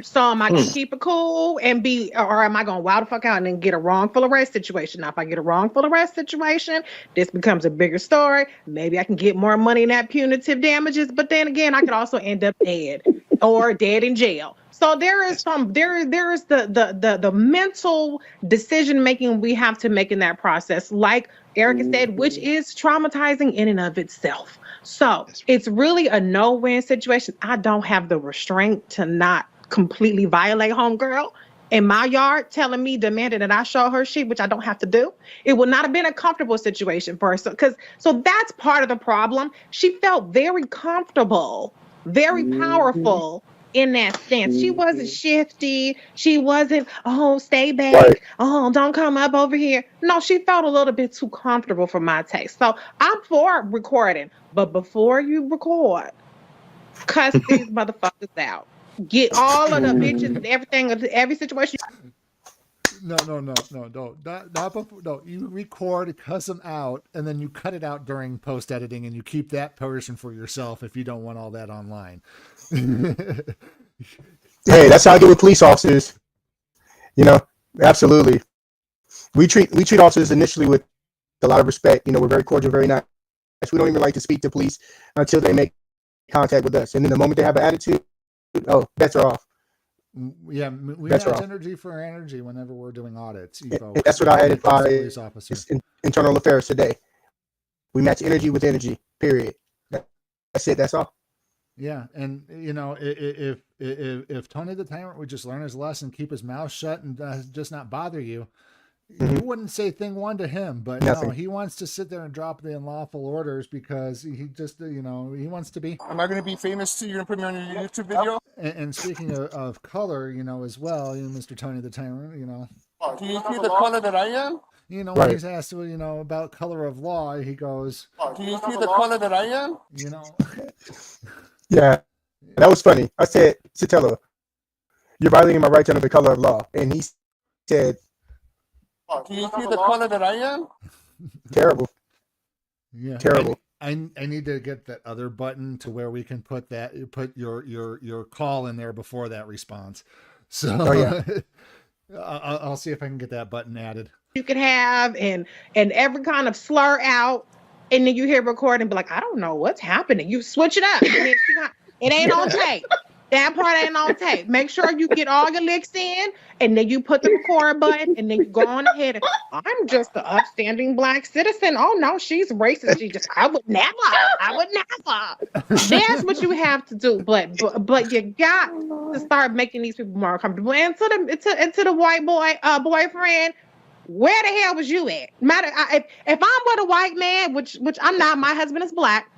So am I gonna keep it cool and be, or am I gonna wild the fuck out and then get a wrongful arrest situation? Now, if I get a wrongful arrest situation, this becomes a bigger story. Maybe I can get more money in that punitive damages, but then again, I could also end up dead or dead in jail. So there is the mental decision making we have to make in that process, like Erica said, which is traumatizing in and of itself. So it's really a no-win situation. I don't have the restraint to not completely violate homegirl in my yard, telling me, demanding that I show her shit, which I don't have to do. It would not have been a comfortable situation for her. So that's part of the problem. She felt very comfortable, very powerful in that stance. She wasn't shifty. She wasn't, oh, stay back. Right. Oh, don't come up over here. No, she felt a little bit too comfortable for my taste. So I'm for recording, but before you record, cuss these motherfuckers out. Get all of the bitches and everything, every situation. No, not before. No, you record, cuss them out, and then you cut it out during post editing, and you keep that portion for yourself if you don't want all that online. Hey, that's how I do with police officers. You know, absolutely. We treat officers initially with a lot of respect. You know, we're very cordial, very nice. We don't even like to speak to police until they make contact with us, and then the moment they have an attitude, oh, bets are off. Yeah, we match energy for energy whenever we're doing audits. That's what I had by Internal Affairs today. We match energy with energy, period. That's it. That's all. Yeah, and you know, if Tony the Tyrant would just learn his lesson, keep his mouth shut, and just not bother you, you wouldn't say thing one to him. But no, he wants to sit there and drop the unlawful orders because he just, you know, he wants to be. Am I going to be famous too? You're going to put me on your YouTube video? And speaking of color, you know, as well, you know, Mr. Tony the Tyrant, you know. Do you see the color that I am? You know, when he's asked, you know, about color of law, he goes, do you see the color that I am? You know. Yeah, that was funny. I said, Sotelo, you're violating my rights under the color of law. And he said, do you see the color that I am? Terrible. Yeah. Terrible. I need to get that other button to where we can put your call in there before that response. So I'll see if I can get that button added. You could have and every kind of slur out, and then you hear record and be like, I don't know what's happening. You switch it up. And then it ain't on tape. That part ain't on tape. Make sure you get all your licks in, and then you put the record button, and then you go on ahead. And, I'm just an upstanding Black citizen. Oh no, she's racist. I would never. That's what you have to do. But you got to start making these people more comfortable. And to the white boy boyfriend, where the hell was you at? If I'm with a white man, which I'm not, my husband is Black.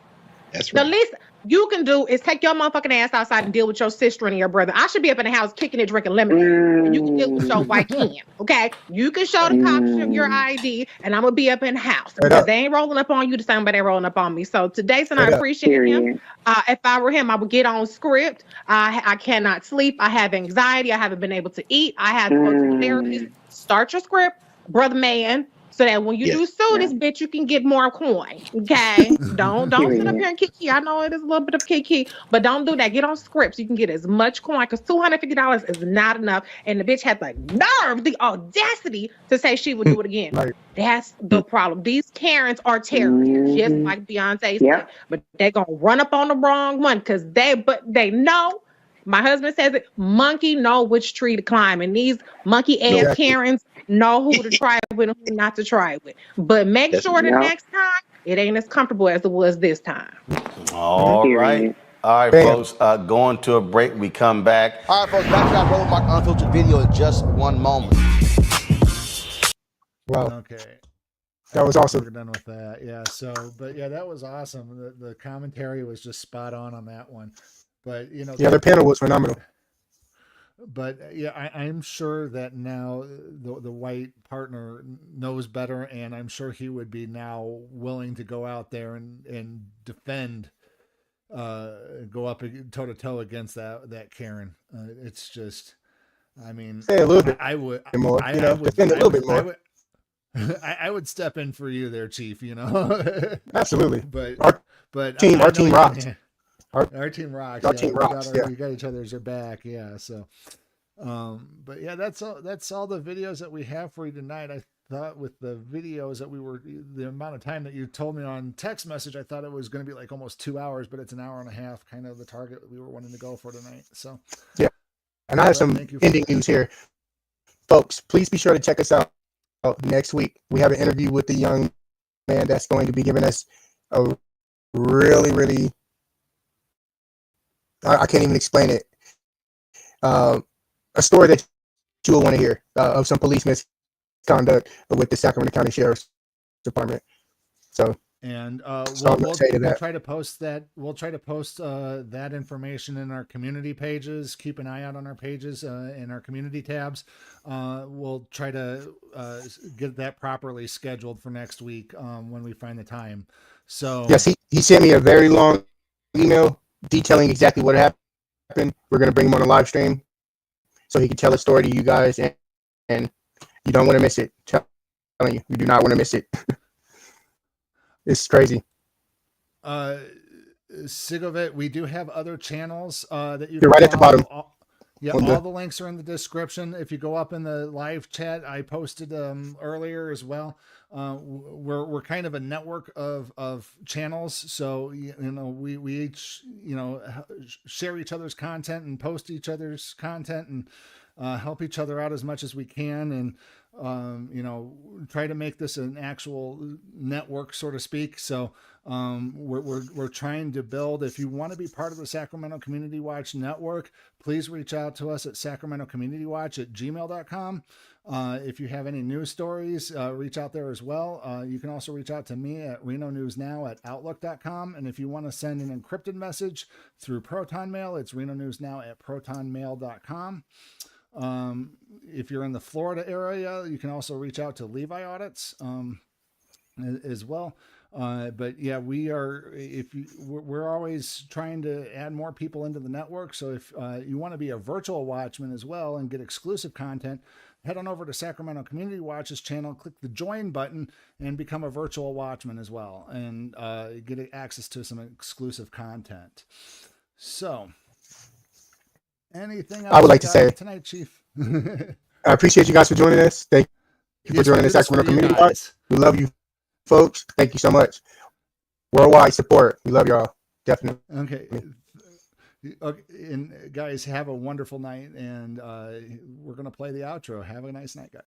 That's right. The least you can do is take your motherfucking ass outside and deal with your sister and your brother. I should be up in the house kicking and drinking lemonade. And you can deal with your white kin. Okay? You can show the cops your ID, and I'm going to be up in the house. Because they ain't rolling up on you the same way they rolling up on me. So today, I appreciate him. If I were him, I would get on script. I cannot sleep. I have anxiety. I haven't been able to eat. I have to go to the therapist. Start your script, brother man. So that when you do sue this bitch, you can get more coin. Okay? Don't sit up here and kiki. I know it is a little bit of kiki, but don't do that. Get on scripts. You can get as much coin because $250 is not enough. And the bitch had the nerve, the audacity to say she would do it again. Right. That's the problem. These Karens are terrorists, just like Beyonce said. But they're gonna run up on the wrong one because they know. My husband says it, monkey know which tree to climb. And these monkey ass Karens know who to try with and who not to try with. But make sure the next time it ain't as comfortable as it was this time. All right, folks, going to a break. We come back. All right, folks, back to that Road Mark Unfiltered video in just one moment. Wow. Okay. That was awesome. We're done with that. Yeah. So, but yeah, that was awesome. The commentary was just spot on that one. But you know, their panel was phenomenal. But yeah, I'm sure that now the white partner knows better, and I'm sure he would be now willing to go out there and defend, go up toe to toe against that Karen. It's just, I mean, say a little bit. I would more. Defend a little bit more. I would step in for you there, Chief. You know, absolutely. But our team rocks. Our team rocks. Our team rocks. We got each other's back. Yeah. So, but yeah, that's all the videos that we have for you tonight. I thought with the videos that the amount of time that you told me on text message, I thought it was going to be like almost 2 hours, but it's an hour and a half, kind of the target we were wanting to go for tonight. So, yeah. And I have some ending news here. Folks, please be sure to check us out next week. We have an interview with the young man that's going to be giving us a really, I can't even explain it. A story that you will want to hear of some police misconduct with the Sacramento County Sheriff's Department. So, and we'll try to post that. We'll try to post that information in our community pages. Keep an eye out on our pages in our community tabs. We'll try to get that properly scheduled for next week when we find the time. So yes, he sent me a very long email detailing exactly what happened. We're going to bring him on a live stream so he can tell a story to you guys, and you don't want to miss it. I'm telling you, you do not want to miss it. It's crazy. Sigovet, we do have other channels that you can right at the bottom. All the links are in the description. If you go up in the live chat, I posted earlier as well. We're kind of a network of channels, so we each share each other's content and post each other's content and help each other out as much as we can, and try to make this an actual network, so to speak. So we're trying to build. If you want to be part of the Sacramento Community Watch Network, please reach out to us at sacramentocommunitywatch@gmail.com. If you have any news stories, reach out there as well. You can also reach out to me at renonewsnow@outlook.com. And if you want to send an encrypted message through Proton Mail, it's renonewsnow@protonmail.com. If you're in the Florida area, you can also reach out to Levi Audits as well. But yeah, we're always trying to add more people into the network. So if you want to be a virtual watchman as well and get exclusive content, head on over to Sacramento Community Watch's channel, click the join button, and become a virtual watchman as well, and get access to some exclusive content. So, anything else I would like to say tonight, Chief? I appreciate you guys for joining us. Thank you for joining the Sacramento Community Watch. We love you, folks. Thank you so much. Worldwide support. We love y'all. Definitely. Okay. And guys, have a wonderful night, and we're going to play the outro. Have a nice night, guys.